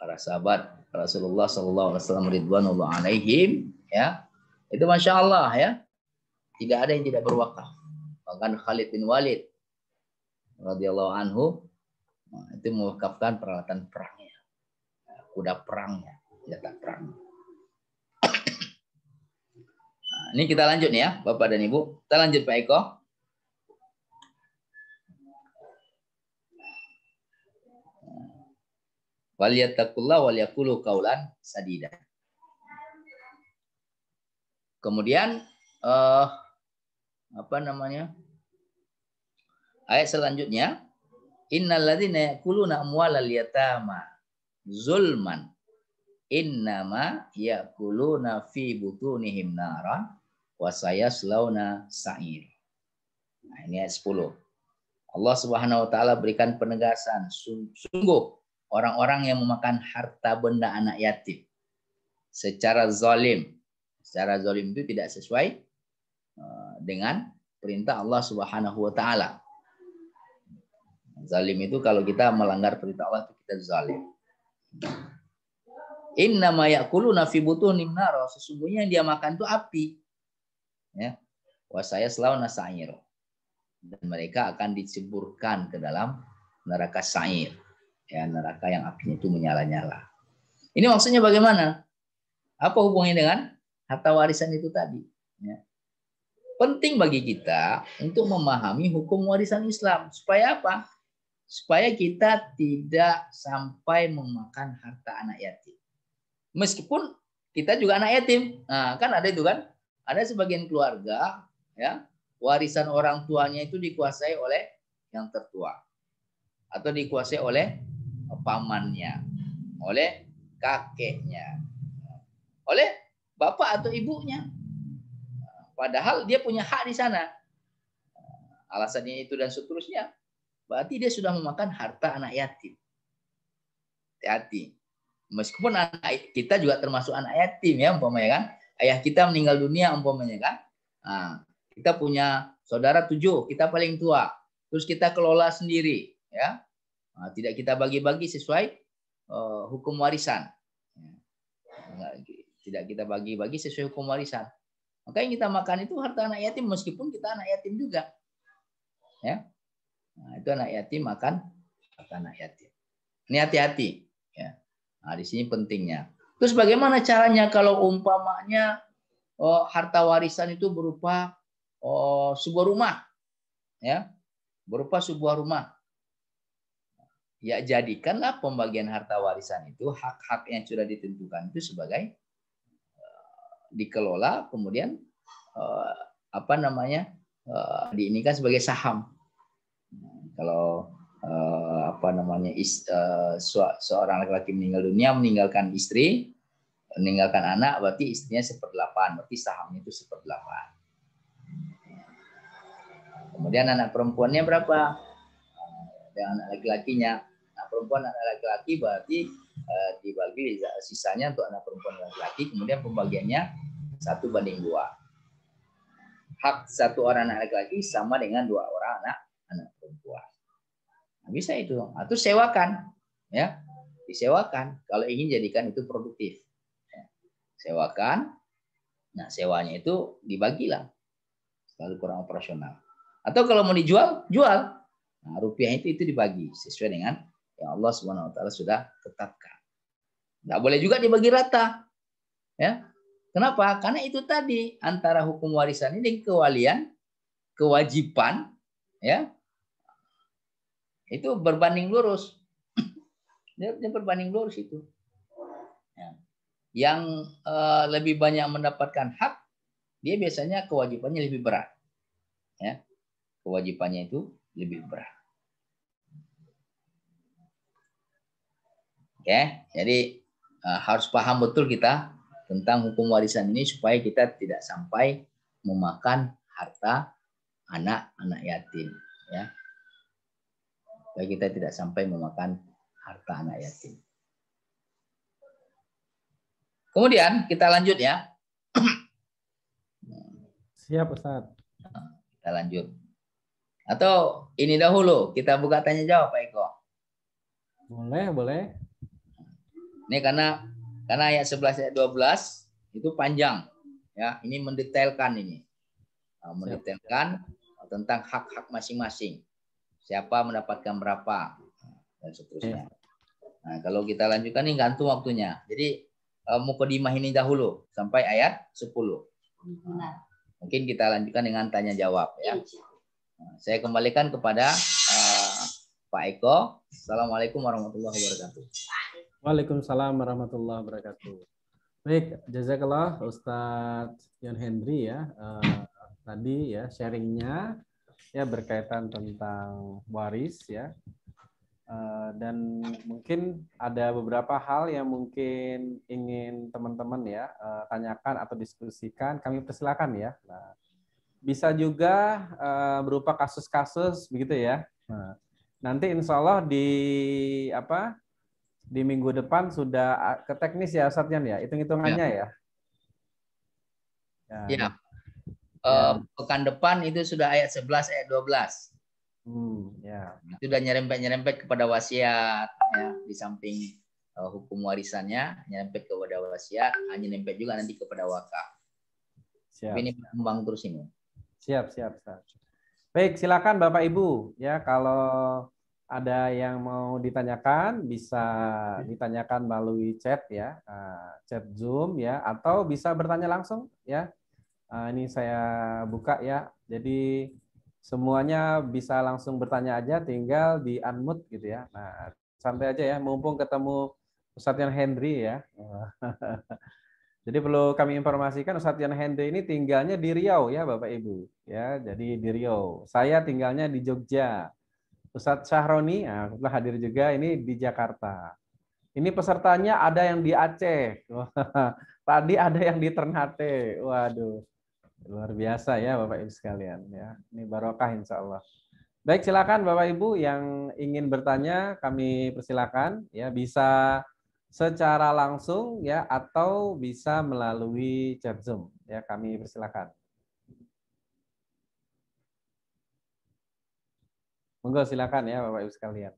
Para sahabat Rasulullah SAW ridwanullah alaihim ya, itu masya Allah ya, tidak ada yang tidak berwakaf. Bahkan Khalid bin Walid radhiyallahu anhu itu mewakafkan peralatan perangnya, kuda perangnya, senjata perang. Nah, ini kita lanjut nih ya, Bapak dan Ibu. Kita lanjut Pak Eko. Waliyattaqullah waliyaqulu qaulan sadida. Kemudian apa namanya? Ayat selanjutnya, innal ladzina ya'kuluna amwalal yatama zulman innama ya'kuluna fi butunihim naran wa sayaslawna sa'ir. Nah, ini ayat 10. Allah Subhanahu wa taala berikan penegasan, sungguh orang-orang yang memakan harta benda anak yatim secara zalim. Secara zalim itu tidak sesuai dengan perintah Allah Subhanahu wa taala. Zalim itu kalau kita melanggar perintah Allah itu kita zalim. Innama ya'kuluna fi butunihim nar, sesungguhnya yang dia makan itu api. Ya. Wa sayaslawna sa'ir. Dan mereka akan diceburkan ke dalam neraka sa'ir. Ya, neraka yang apinya itu menyala-nyala. Ini maksudnya bagaimana? Apa hubungannya dengan harta warisan itu tadi? Ya. Penting bagi kita untuk memahami hukum warisan Islam. Supaya apa? Supaya kita tidak sampai memakan harta anak yatim. Meskipun kita juga anak yatim. Nah, kan ada itu kan? Ada sebagian keluarga, ya, warisan orang tuanya itu dikuasai oleh yang tertua. Atau dikuasai oleh pamannya, oleh kakeknya, oleh bapak atau ibunya. Padahal dia punya hak di sana. Alasannya itu dan seterusnya. Berarti dia sudah memakan harta anak yatim. Hati-hati. Meskipun anak kita juga termasuk anak yatim ya umpamanya kan. Ayah kita meninggal dunia umpamanya kan. Nah, kita punya saudara 7, kita paling tua. Terus kita kelola sendiri ya. Nah, tidak kita bagi-bagi sesuai hukum warisan. Tidak kita bagi-bagi sesuai hukum warisan. Maka yang kita makan itu harta anak yatim meskipun kita anak yatim juga. Ya. Nah, itu anak yatim makan harta anak yatim. Ini hati-hati ya. Nah, di sini pentingnya. Terus bagaimana caranya kalau umpamanya harta warisan itu berupa sebuah rumah ya. Berupa sebuah rumah. Ya jadikanlah pembagian harta warisan itu hak-hak yang sudah ditentukan itu sebagai dikelola kemudian diinikan sebagai saham. Kalau seorang laki-laki meninggal dunia meninggalkan istri, meninggalkan anak, berarti istrinya 1/8, berarti sahamnya itu 1/8. Kemudian anak perempuannya berapa? Dan anak laki-lakinya. Anak perempuan anak laki-laki berarti dibagi sisanya untuk anak perempuan dan laki-laki, kemudian pembagiannya 1/2. Hak satu orang anak laki-laki sama dengan 2 orang anak perempuan. Nah, bisa itu. Atau sewakan ya. disewakan. Kalau ingin jadikan itu produktif, ya. Sewakan. Nah, sewanya itu dibagilah selalu kurang operasional. Atau kalau mau dijual, jual. Nah, rupiah itu dibagi sesuai dengan yang Allah Subhanahu wa taala sudah tetapkan. Nggak boleh juga dibagi rata. Ya. Kenapa? Karena itu tadi antara hukum warisan ini kewalian, kewajiban, ya. Itu berbanding lurus. Dia berbanding lurus itu. Ya. Yang lebih banyak mendapatkan hak, dia biasanya kewajibannya lebih berat. Ya. Kewajibannya itu lebih berat. Oke, jadi harus paham betul kita tentang hukum warisan ini supaya kita tidak sampai memakan harta anak-anak yatim, ya. Supaya kita tidak sampai memakan harta anak yatim. Kemudian kita lanjut ya. Siap, Ustaz. Kita lanjut. Atau ini dahulu kita buka tanya jawab, Pak Eko. Boleh. Ini karena ayat 11 ayat 12 itu panjang, ya. Ini mendetailkan ini. Mendetailkan tentang hak-hak masing-masing. Siapa mendapatkan berapa dan seterusnya. Nah, kalau kita lanjutkan ini gantung waktunya. Jadi mukadimah ini dahulu sampai ayat 10. Mungkin kita lanjutkan dengan tanya jawab, ya. Saya kembalikan kepada Pak Eko. Assalamualaikum warahmatullahi wabarakatuh. Waalaikumsalam warahmatullahi wabarakatuh. Baik, jazakallah Ustadz Yon Hendri ya. Tadi ya sharingnya ya berkaitan tentang waris ya. Dan mungkin ada beberapa hal yang mungkin ingin teman-teman ya tanyakan atau diskusikan, kami persilakan ya. Nah, bisa juga berupa kasus-kasus begitu ya. Nah, nanti insya Allah di minggu depan sudah ke teknis ya Ustadz Yan ya, hitung-hitungannya ya. Ya. Pekan depan itu sudah ayat 11 ayat 12. Ya. Itu udah nyerempet kepada wasiat, ya. Di samping hukum warisannya nyerempet kepada wasiat, hanya nyerempet juga nanti kepada wakaf. Siap. Ini berkembang terus ini. Siap. Baik, silakan Bapak Ibu ya, kalau ada yang mau ditanyakan bisa ditanyakan melalui chat ya, chat Zoom ya, atau bisa bertanya langsung ya. Ini saya buka ya, jadi semuanya bisa langsung bertanya aja, tinggal di unmute gitu ya. Nah, santai aja ya, mumpung ketemu Ustadz Yan Hendri ya. Jadi perlu kami informasikan Ustadz Yan Hendri ini tinggalnya di Riau ya Bapak Ibu ya, jadi di Riau. Saya tinggalnya di Jogja. Ustadz Syahroni telah hadir juga ini di Jakarta. Ini pesertanya ada yang di Aceh. Tadi ada yang di Ternate. Waduh. Luar biasa ya Bapak Ibu sekalian ya. Ini barokah insya Allah. Baik, silakan Bapak Ibu yang ingin bertanya kami persilakan ya, bisa secara langsung ya atau bisa melalui chat Zoom ya, kami persilakan. Monggo silakan ya Bapak Ibu sekalian.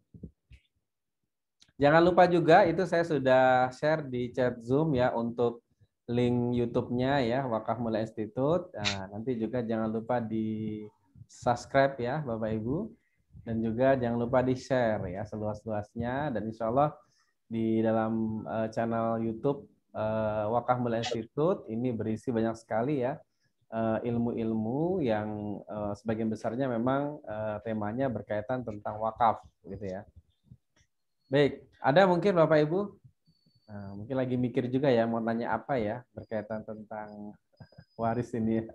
Jangan lupa juga itu saya sudah share di chat Zoom ya untuk link YouTube-nya ya Wakaf Mulia Institute. Nah, nanti juga jangan lupa di subscribe ya Bapak Ibu, dan juga jangan lupa di share ya seluas-luasnya, dan insya Allah di dalam channel YouTube Wakaf Mulia Institute ini berisi banyak sekali ya ilmu-ilmu yang sebagian besarnya memang temanya berkaitan tentang wakaf gitu ya. Baik, ada mungkin Bapak Ibu mungkin lagi mikir juga ya mau nanya apa ya berkaitan tentang waris ini ya.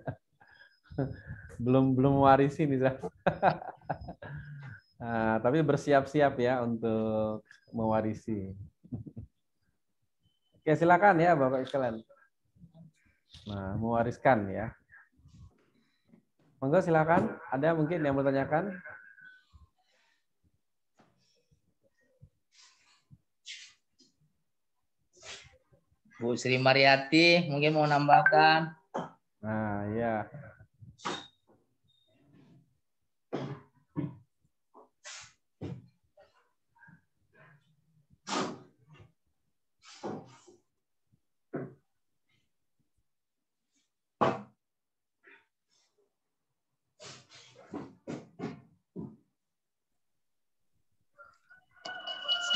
belum warisi nih. Tapi bersiap-siap ya untuk mewarisi. Oke, silakan ya Bapak sekalian. Nah, mewariskan ya. Monggo silakan. Ada mungkin yang bertanyakan? Bu Sri Mariati mungkin mau nambahkan. Nah, ya.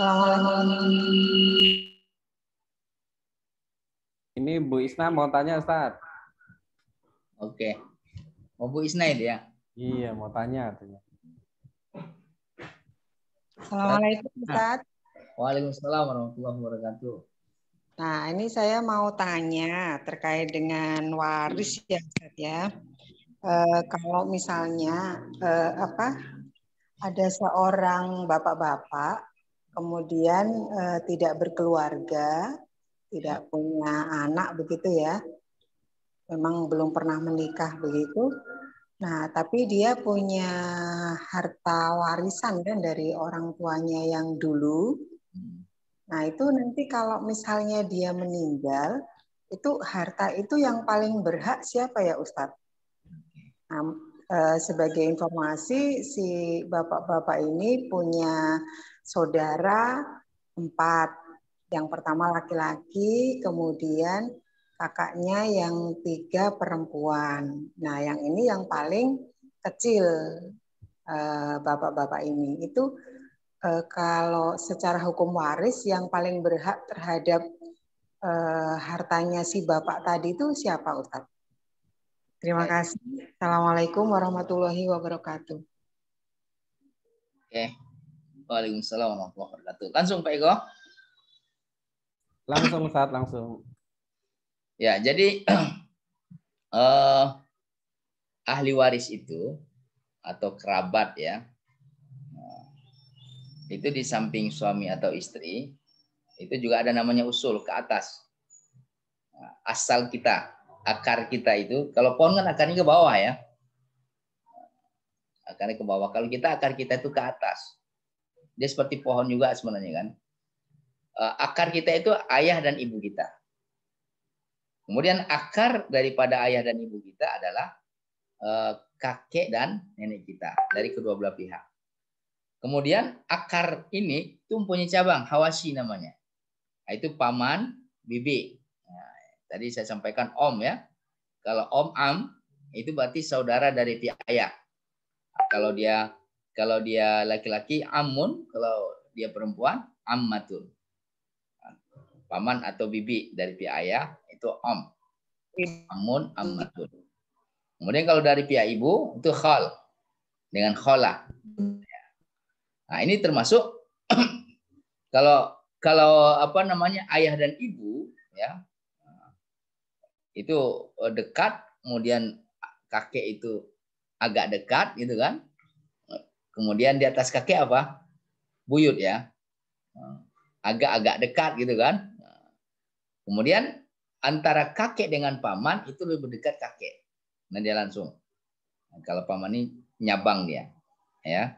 Assalamualaikum. Ini Bu Isna mau tanya, Ustaz. Oke. Oh, Bu Isna itu ya? Iya, mau tanya artinya. Assalamualaikum, Ustaz. Waalaikumsalam warahmatullahi wabarakatuh. Nah, ini saya mau tanya terkait dengan waris ya, Ustaz ya. Kalau misalnya ada seorang bapak-bapak kemudian tidak berkeluarga, tidak punya anak begitu ya, memang belum pernah menikah begitu. Nah, tapi dia punya harta warisan kan dari orang tuanya yang dulu. Nah, itu nanti kalau misalnya dia meninggal, itu harta itu yang paling berhak siapa ya, Ustadz? Nah, sebagai informasi, si bapak-bapak ini punya saudara 4. Yang pertama laki-laki, kemudian kakaknya yang 3 perempuan. Nah, yang ini yang paling kecil bapak-bapak ini. Itu kalau secara hukum waris yang paling berhak terhadap hartanya si bapak tadi itu siapa, Ustadz? Terima kasih. Assalamualaikum warahmatullahi wabarakatuh. Oke. Waalaikumsalam warahmatullahi wabarakatuh. Langsung Pak Eko. Langsung, Ustaz, langsung. Ya, jadi ahli waris itu atau kerabat ya, itu di samping suami atau istri, itu juga ada namanya usul ke atas. Asal kita, akar kita itu, kalau pohon kan akarnya ke bawah ya. Akarnya ke bawah. Kalau kita, akar kita itu ke atas. Dia seperti pohon juga sebenarnya kan. Akar kita itu ayah dan ibu kita. Kemudian akar daripada ayah dan ibu kita adalah kakek dan nenek kita dari kedua belah pihak. Kemudian akar ini itu mempunyai cabang, hawasi namanya. Nah, itu paman, bibi. Nah, tadi saya sampaikan om ya. Kalau om, am, itu berarti saudara dari pihak ayah. Kalau dia laki-laki, amun. Kalau dia perempuan, ammatun. Paman atau bibi dari pihak ayah itu om. Amun, ammatun. Kemudian kalau dari pihak ibu itu khal dengan khola. Nah, ini termasuk kalau apa namanya ayah dan ibu ya itu dekat, kemudian kakek itu agak dekat gitu kan. Kemudian di atas kakek apa? Buyut ya. Agak-agak dekat gitu kan. Kemudian antara kakek dengan paman itu lebih dekat kakek. Nah, dia langsung. Kalau paman ini nyabang dia. Ya.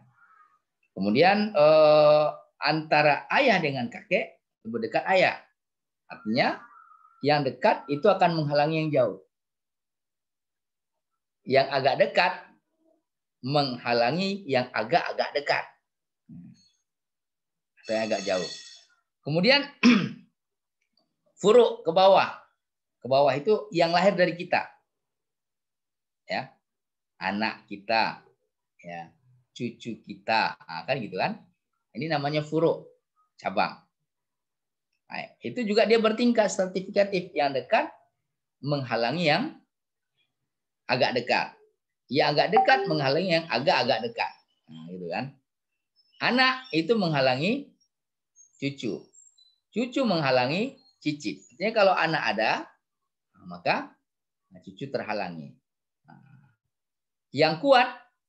Kemudian antara ayah dengan kakek lebih dekat ayah. Artinya yang dekat itu akan menghalangi yang jauh. Yang agak dekat menghalangi yang agak-agak dekat. Atau yang agak jauh. Kemudian furuk ke bawah. Ke bawah itu yang lahir dari kita. Ya. Anak kita, ya, cucu kita. Nah, kan gitu kan? Ini namanya furuk, cabang. Nah, itu juga dia bertingkat stratifikatif. Yang dekat menghalangi yang agak dekat. Yang agak dekat menghalangi yang agak-agak dekat. Nah, gitu kan. Anak itu menghalangi cucu. Cucu menghalangi cicit. Artinya kalau anak ada, maka cucu terhalangi. Yang kuat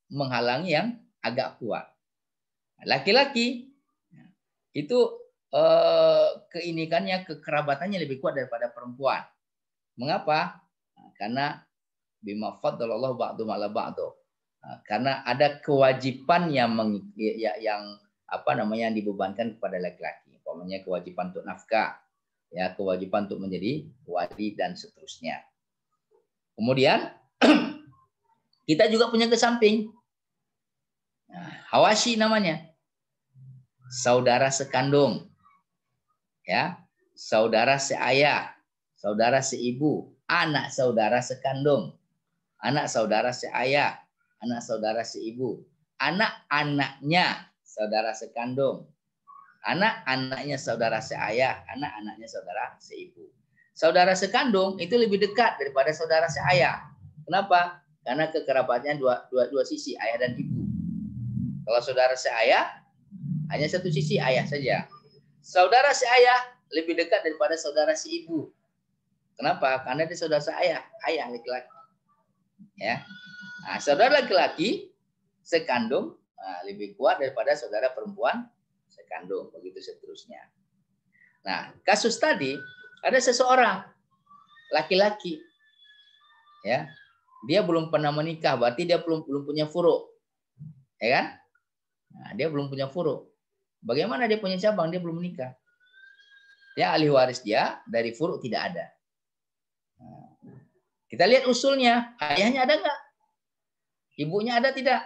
menghalangi yang agak kuat. Laki-laki itu keinikannya, kekerabatannya lebih kuat daripada perempuan. Mengapa? Karena bima faddalallahu ba'dhum ala ba'dhu. Karena ada kewajiban yang yang dibebankan kepada laki-laki. Umpamanya kewajiban untuk nafkah, ya, kewajiban untuk menjadi wali dan seterusnya. Kemudian kita juga punya ke samping. Hawasi namanya. Saudara sekandung. Ya, saudara seayah, saudara seibu, anak saudara sekandung, anak saudara seayah, anak saudara seibu, anak-anaknya saudara sekandung, Anak-anaknya saudara seayah, anak-anaknya saudara seibu. Saudara sekandung itu lebih dekat daripada saudara seayah. Kenapa? Karena kekerabatannya dua sisi, ayah dan ibu. Kalau saudara seayah, hanya satu sisi, ayah saja. Saudara seayah lebih dekat daripada saudara seibu. Kenapa? Karena dia saudara seayah, ayah laki-laki. Ya. Nah, saudara laki-laki sekandung lebih kuat daripada saudara perempuan sekandung, begitu seterusnya. Nah, kasus tadi ada seseorang laki-laki, ya, dia belum pernah menikah, berarti dia belum punya furu, ya kan? Nah, dia belum punya furu. Bagaimana dia punya cabang? Dia belum menikah. Ya, ahli waris dia dari furu tidak ada. Nah, kita lihat usulnya, ayahnya ada nggak? Ibunya ada tidak?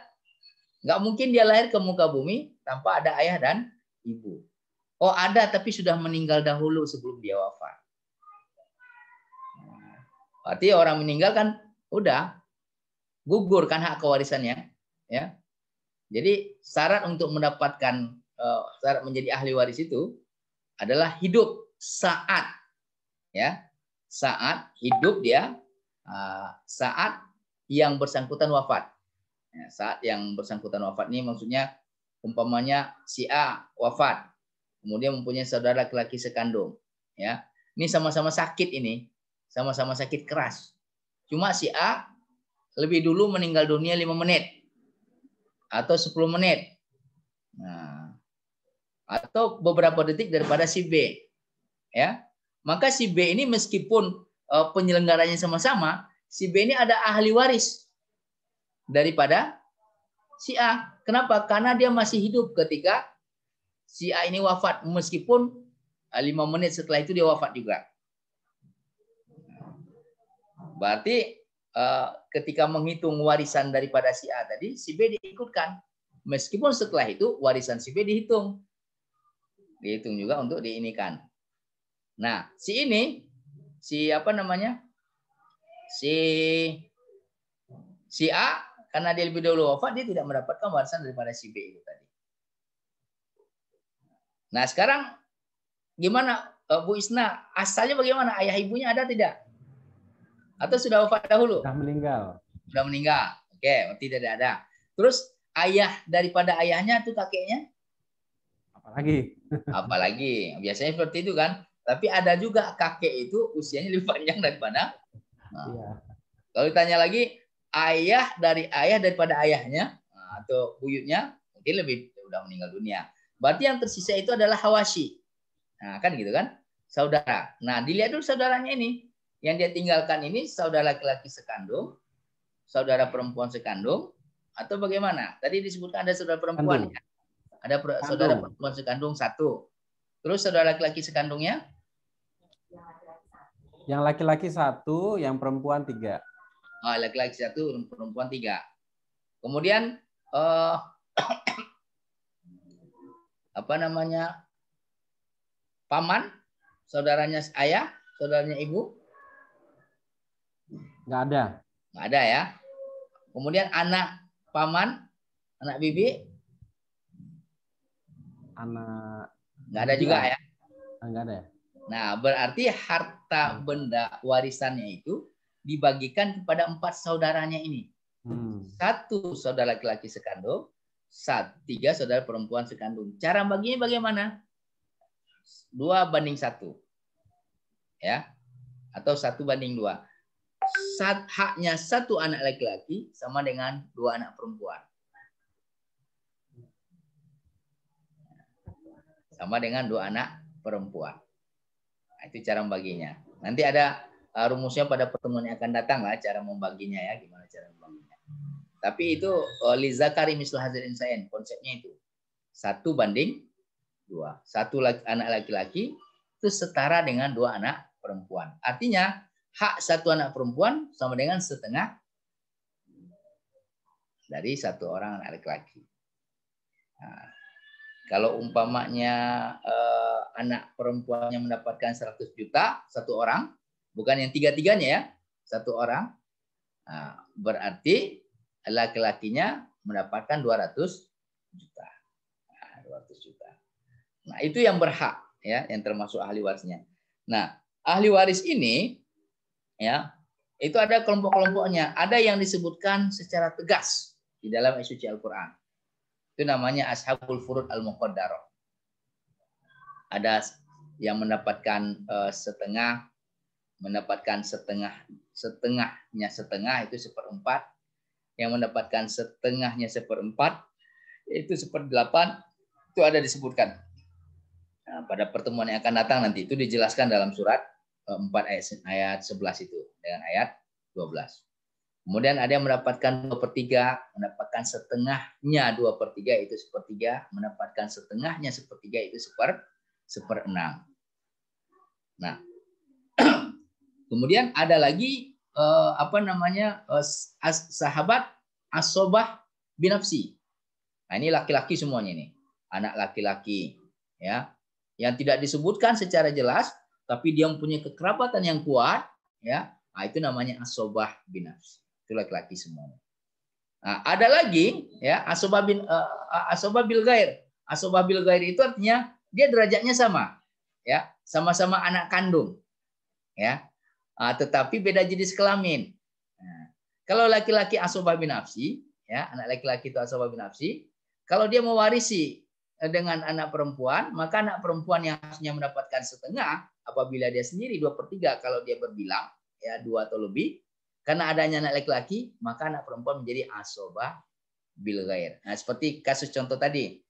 Nggak mungkin dia lahir ke muka bumi tanpa ada ayah dan ibu. Oh ada, tapi sudah meninggal dahulu sebelum dia wafat. Berarti orang meninggal kan udah gugur kan hak kewarisannya, ya. Jadi syarat untuk mendapatkan syarat menjadi ahli waris itu adalah hidup saat, ya, saat hidup dia, saat yang bersangkutan wafat. Ya, saat yang bersangkutan wafat ini maksudnya umpamanya si A wafat, kemudian mempunyai saudara laki-laki sekandung, ya. Ini sama-sama sakit ini, sama-sama sakit keras. Cuma si A lebih dulu meninggal dunia 5 menit atau 10 menit. Nah, atau beberapa detik daripada si B, ya. Maka si B ini meskipun penyelenggaranya sama-sama, si B ini ada ahli waris daripada si A. Kenapa? Karena dia masih hidup ketika si A ini wafat, meskipun 5 menit setelah itu dia wafat juga. Berarti ketika menghitung warisan daripada si A tadi, si B diikutkan. Meskipun setelah itu warisan si B dihitung. Dihitung juga untuk diinikan. Nah, si ini, si apa namanya? Si A, karena dia lebih dahulu wafat, dia tidak mendapatkan warisan daripada si B itu tadi. Nah, sekarang gimana Bu Isna? Asalnya bagaimana? Ayah ibunya ada tidak? Atau sudah wafat dahulu? Sudah meninggal. Sudah meninggal. Oke, tidak ada. Terus ayah daripada ayahnya itu kakeknya? Apalagi? Apalagi. Biasanya seperti itu kan. Tapi ada juga kakek itu usianya lebih panjang daripada. Nah, iya. Kalau ditanya lagi, ayah daripada ayahnya atau buyutnya mungkin lebih sudah meninggal dunia. Berarti yang tersisa itu adalah hawashi. Nah, kan gitu kan? Saudara. Nah, dilihat dulu saudaranya ini. Yang dia tinggalkan ini saudara laki-laki sekandung, saudara perempuan sekandung, atau bagaimana? Tadi disebutkan ada saudara perempuan. Ya? Ada saudara perempuan sekandung 1. Terus saudara laki-laki sekandungnya? Yang laki-laki 1, yang perempuan 3. Laki-laki 1, perempuan 3. Kemudian apa namanya? Paman, saudaranya ayah, saudaranya ibu? Nggak ada. Nggak ada ya. Kemudian anak paman, anak bibi? Anak Nggak ada juga ya. Nggak ada ya. Nah, berarti harta benda warisannya itu dibagikan kepada 4 saudaranya ini. 1 saudara laki-laki sekandung, 3 saudara perempuan sekandung. Cara baginya bagaimana? 2:1. Ya. Atau 1:2. Haknya 1 anak laki-laki sama dengan 2 anak perempuan. Sama dengan 2 anak perempuan. Nah, itu cara membaginya. Nanti ada rumusnya pada pertemuan yang akan datang lah cara membaginya ya, gimana cara membaginya. Tapi itu li zakari mislu hadzal unsayain, konsepnya itu 1:2. 1 anak laki-laki itu setara dengan 2 anak perempuan. Artinya hak 1 anak perempuan sama dengan setengah dari 1 orang anak laki-laki. Nah, kalau umpamanya anak perempuannya mendapatkan 100 juta 1 orang, bukan yang 3-3-nya ya, 1 orang, nah, berarti laki-lakinya mendapatkan 200 juta. Nah, 200 juta. Nah, itu yang berhak ya, yang termasuk ahli warisnya. Nah, ahli waris ini ya, itu ada kelompok-kelompoknya. Ada yang disebutkan secara tegas di dalam suci Al-Qur'an. Itu namanya ashabul furud al-muqaddarah. Ada yang mendapatkan setengah, mendapatkan setengahnya setengah itu 1/4, yang mendapatkan setengahnya 1/4 itu 1/8, itu ada disebutkan. Nah, pada pertemuan yang akan datang nanti itu dijelaskan dalam surat 4 ayat 11 itu dengan ayat 12. Kemudian ada yang mendapatkan 2/3, mendapatkan setengahnya 2/3 itu 1/3, mendapatkan setengahnya 1/3 itu 1/6. Nah, kemudian ada lagi sahabat asobah binafsi. Nah, ini laki-laki semuanya ini, anak laki-laki ya, yang tidak disebutkan secara jelas, tapi dia mempunyai kekerabatan yang kuat ya. Nah, itu namanya asobah binafsi. Itu laki-laki semuanya. Nah, ada lagi ya asobah bil ghair. Asobah bil ghair itu artinya dia derajatnya sama ya, sama-sama anak kandung ya. Tetapi beda jenis kelamin. Nah, kalau laki-laki asobah binafsi ya, anak laki-laki itu asobah binafsi, kalau dia mewarisi dengan anak perempuan, maka anak perempuan yang harusnya mendapatkan setengah apabila dia sendiri 2/3 kalau dia berbilang ya 2 atau lebih. Karena adanya anak laki-laki, maka anak perempuan menjadi asobah bil ghair. Nah, seperti kasus contoh tadi.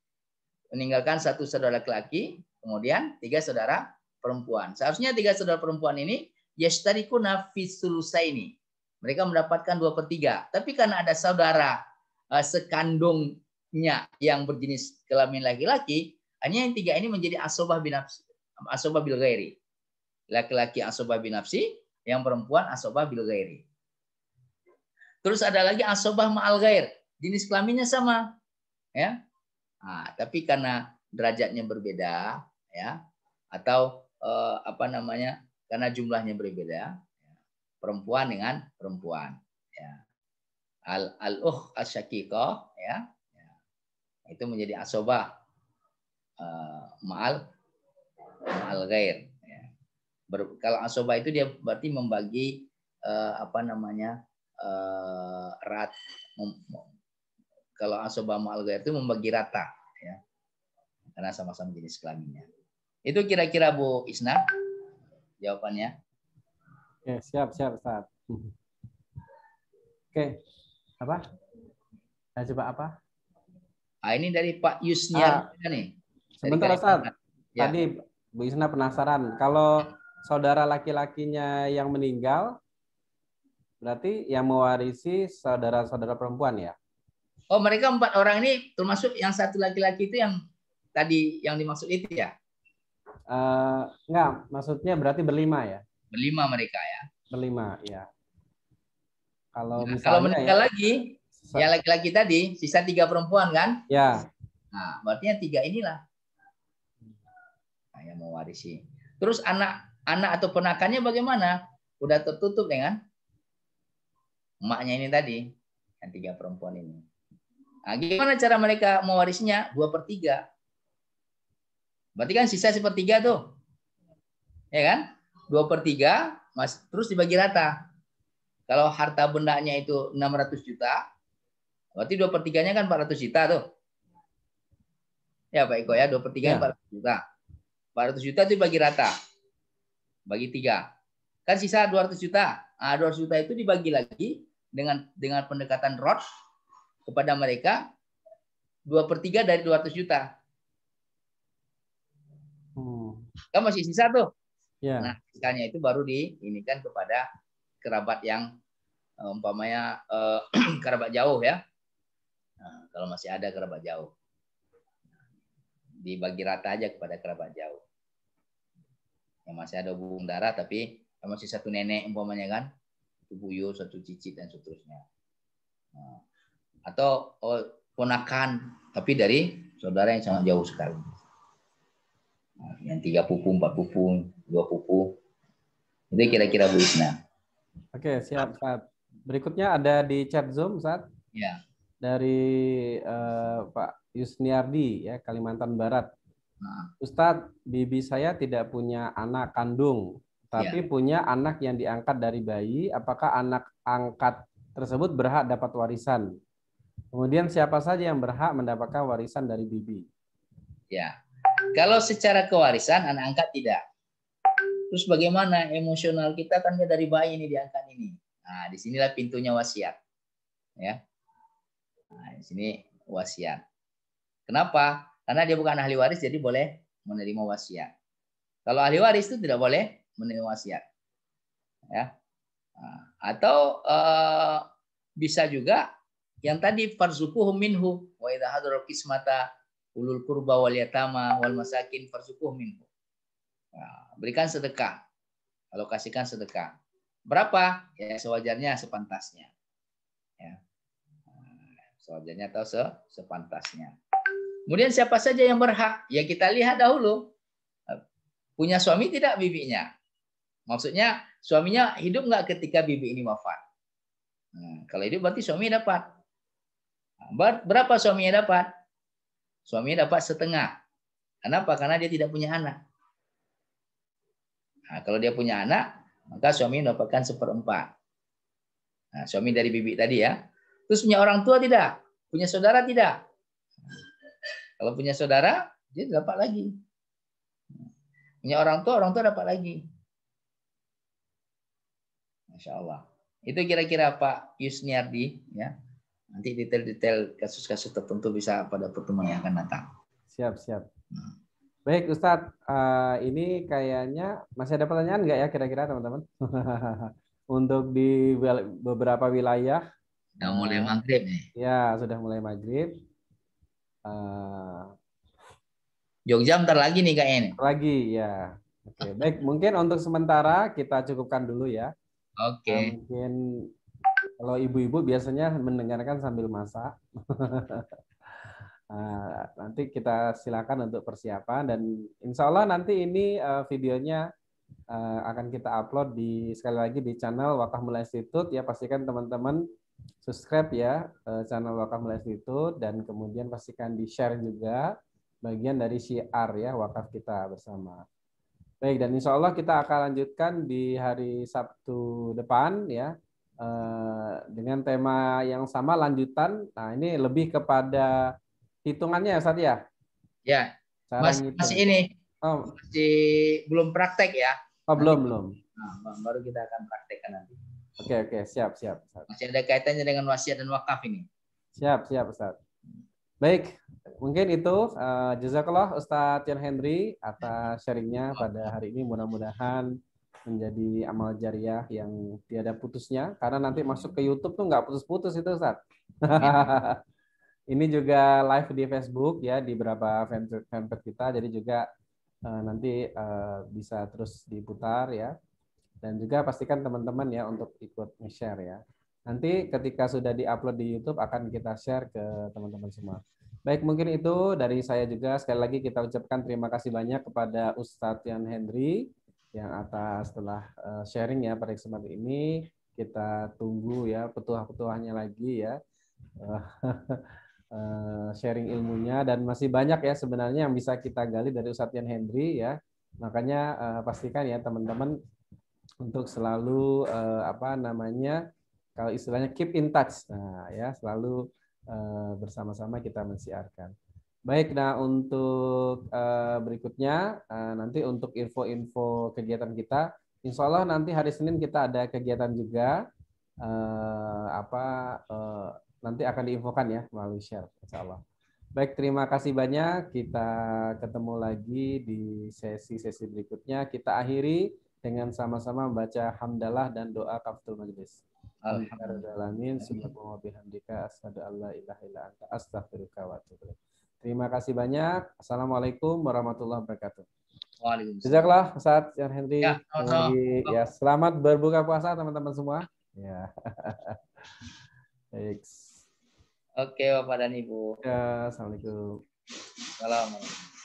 Meninggalkan 1 saudara laki-laki, kemudian 3 saudara perempuan. Seharusnya 3 saudara perempuan ini yashtarikuna fis sulusaini. Mereka mendapatkan 2/3. Tapi karena ada saudara sekandungnya yang berjenis kelamin laki-laki, hanya yang 3 ini menjadi asobah binafsi, asobah bil ghairi. Laki-laki asobah binafsi, yang perempuan asobah bil ghairi. Terus ada lagi asobah ma'al ghair, jenis kelaminnya sama, ya. Nah, tapi karena derajatnya berbeda, ya, atau karena jumlahnya berbeda, perempuan dengan perempuan, ya. Al-ukh asyaqiqah, ya, itu menjadi asobah ma'al ghair. Ya. Kalau asobah itu dia berarti membagi kalau asobah ma'al ghair itu membagi rata ya, karena sama-sama jenis kelaminnya. Itu kira-kira Bu Isna jawabannya. Oke, siap Ustaz. Oke, apa? Coba apa? Ini dari Pak Yusniar nih. Sebentar Ustaz. Ya. Tadi Bu Isna penasaran, kalau saudara laki-lakinya yang meninggal, berarti yang mewarisi saudara-saudara perempuan ya? Oh, mereka 4 orang ini termasuk yang 1 laki-laki itu yang tadi yang dimaksud itu ya? Enggak, maksudnya berarti berlima ya? Berlima mereka ya? Berlima, ya. Kalau misalnya kalau meninggal lagi, yang laki-laki tadi, sisa 3 perempuan kan? Ya. Nah, berarti yang 3 inilah yang mewarisi. Terus anak atau ponakannya bagaimana? Udah tertutup dengan emaknya ini tadi, yang 3 perempuan ini. Nah, gimana cara mereka mewarisinya? 2/3. Berarti kan sisa 1/3 tuh. Ya kan? 2/3 terus dibagi rata. Kalau harta bendanya itu 600 juta, berarti 2/3-nya kan 400 juta tuh. Ya Pak Iko ya, 2/3-nya 400 juta. 400 juta itu dibagi rata. Bagi 3. Kan sisa 200 juta. Nah, 200 juta itu dibagi lagi dengan pendekatan rot kepada mereka 2/3 dari 200 juta. Kan masih sisa tuh. Ya. Nah, sisanya itu baru diinikan kepada kerabat yang umpamanya kerabat jauh ya. Nah, kalau masih ada kerabat jauh, dibagi rata aja kepada kerabat jauh. Yang masih ada hubungan darah tapi masih 1 nenek umpamanya kan, 1 buyut, 1 cicit dan seterusnya. Nah, atau ponakan tapi dari saudara yang sangat jauh sekali. Nah, yang 3 pupu, 4 pupu, 2 pupu. Itu kira-kira Bu Isna. Oke, siap, Ustaz. Berikutnya ada di chat Zoom, Ustaz. Ya. Dari Pak Yusniardi ya, Kalimantan Barat. Nah, Ustadz, bibi saya tidak punya anak kandung, tapi punya anak yang diangkat dari bayi. Apakah anak angkat tersebut berhak dapat warisan? Kemudian siapa saja yang berhak mendapatkan warisan dari bibi? ya. Kalau secara kewarisan anak angkat tidak. Terus bagaimana emosional kita kan dari bayi ini diangkat ini. Nah, disinilah pintunya wasiat. Ya. Nah, di sini wasiat. Kenapa? Karena dia bukan ahli waris, jadi boleh menerima wasiat. Kalau ahli waris itu tidak boleh menerima wasiat. Ya. Nah, atau bisa juga yang tadi farzuquhum minhu wa idza hadara qismata ulul qurba wal yatama wal masakin farzuquhum minhu. Nah, berikan sedekah, alokasikan sedekah. Berapa? Ya sewajarnya, sepantasnya. Ya. Sewajarnya atau sepantasnya. Kemudian siapa saja yang berhak? Ya kita lihat dahulu. Punya suami tidak bibinya? Maksudnya suaminya hidup nggak ketika bibi ini wafat? Nah, kalau hidup berarti suami dapat. Berapa suaminya dapat? Suaminya dapat setengah. Kenapa? Karena dia tidak punya anak. Nah, kalau dia punya anak, maka suami mendapatkan 1/4. Nah, suami dari bibi tadi ya. Terus punya orang tua tidak? Punya saudara tidak? Kalau punya saudara, dia dapat lagi. Punya orang tua dapat lagi. Masya Allah. Itu kira-kira Pak Yusniardi ya. Nanti detail-detail kasus-kasus tertentu bisa pada pertemuan yang akan datang. Siap, siap. Baik Ustadz, ini kayaknya masih ada pertanyaan nggak ya kira-kira teman-teman? Untuk di beberapa wilayah. Sudah mulai maghrib nih. Ya, sudah mulai maghrib. Jogja bentar lagi nih kayaknya nih. Lagi ya. Oke, baik. Mungkin untuk sementara kita cukupkan dulu ya. Oke. Mungkin kalau ibu-ibu biasanya mendengarkan sambil masak. Nanti kita silakan untuk persiapan dan insya Allah nanti ini videonya akan kita upload sekali lagi di channel Wakaf Mullah Institute ya. Pastikan teman-teman subscribe ya channel Wakaf Mullah Institute dan kemudian pastikan di share juga bagian dari syiar ya wakaf kita bersama. Baik, dan insya Allah kita akan lanjutkan di hari Sabtu depan ya dengan tema yang sama lanjutan. Nah ini lebih kepada hitungannya ya Ustaz ya? Ya, masih ini. Masih belum praktek ya? Oh nanti, belum. Nah, baru kita akan praktekkan nanti. Oke, siap. Masih ada kaitannya dengan wasiat dan wakaf ini. Siap Ustaz. Baik, mungkin itu jazakallah Ustadz Yan Henry atas sharingnya pada hari ini. Mudah-mudahan menjadi amal jariah yang tiada putusnya. Karena nanti masuk ke YouTube tuh nggak putus-putus itu Ustadz. Ini juga live di Facebook ya di beberapa fanpage kita. Jadi juga nanti bisa terus diputar ya. Dan juga pastikan teman-teman ya untuk ikut nge-share ya. Nanti ketika sudah diupload di YouTube akan kita share ke teman-teman semua. Baik, mungkin itu dari saya juga. Sekali lagi kita ucapkan terima kasih banyak kepada Ustadz Yan Henry yang atas telah sharing ya pada kesempatan ini. Kita tunggu ya petuah-petuahnya lagi ya. Sharing ilmunya dan masih banyak ya sebenarnya yang bisa kita gali dari Ustadz Yan Henry ya. Makanya pastikan ya teman-teman untuk selalu kalau istilahnya keep in touch. Nah, ya selalu bersama-sama kita mensiarkan. Baik, nah untuk berikutnya nanti untuk info-info kegiatan kita, insya Allah nanti hari Senin kita ada kegiatan juga nanti akan diinfokan ya melalui share, insya Allah. Baik, terima kasih banyak. Kita ketemu lagi di sesi-sesi berikutnya. Kita akhiri dengan sama-sama membaca hamdalah dan doa kafatul majlis. Alhamdulillah, subhanallahi wa bihamdika asyhadu an la ilaha illa anta astaghfiruka wa atubu ilaik. Terima kasih banyak. Assalamualaikum warahmatullahi wabarakatuh. Waalaikumsalam. Jazakallah Ustaz Yan Henry. Ya, ya, selamat berbuka puasa teman-teman semua. Ya. Baik. Oke, Bapak dan Ibu. Ya, assalamualaikum. Assalamualaikum.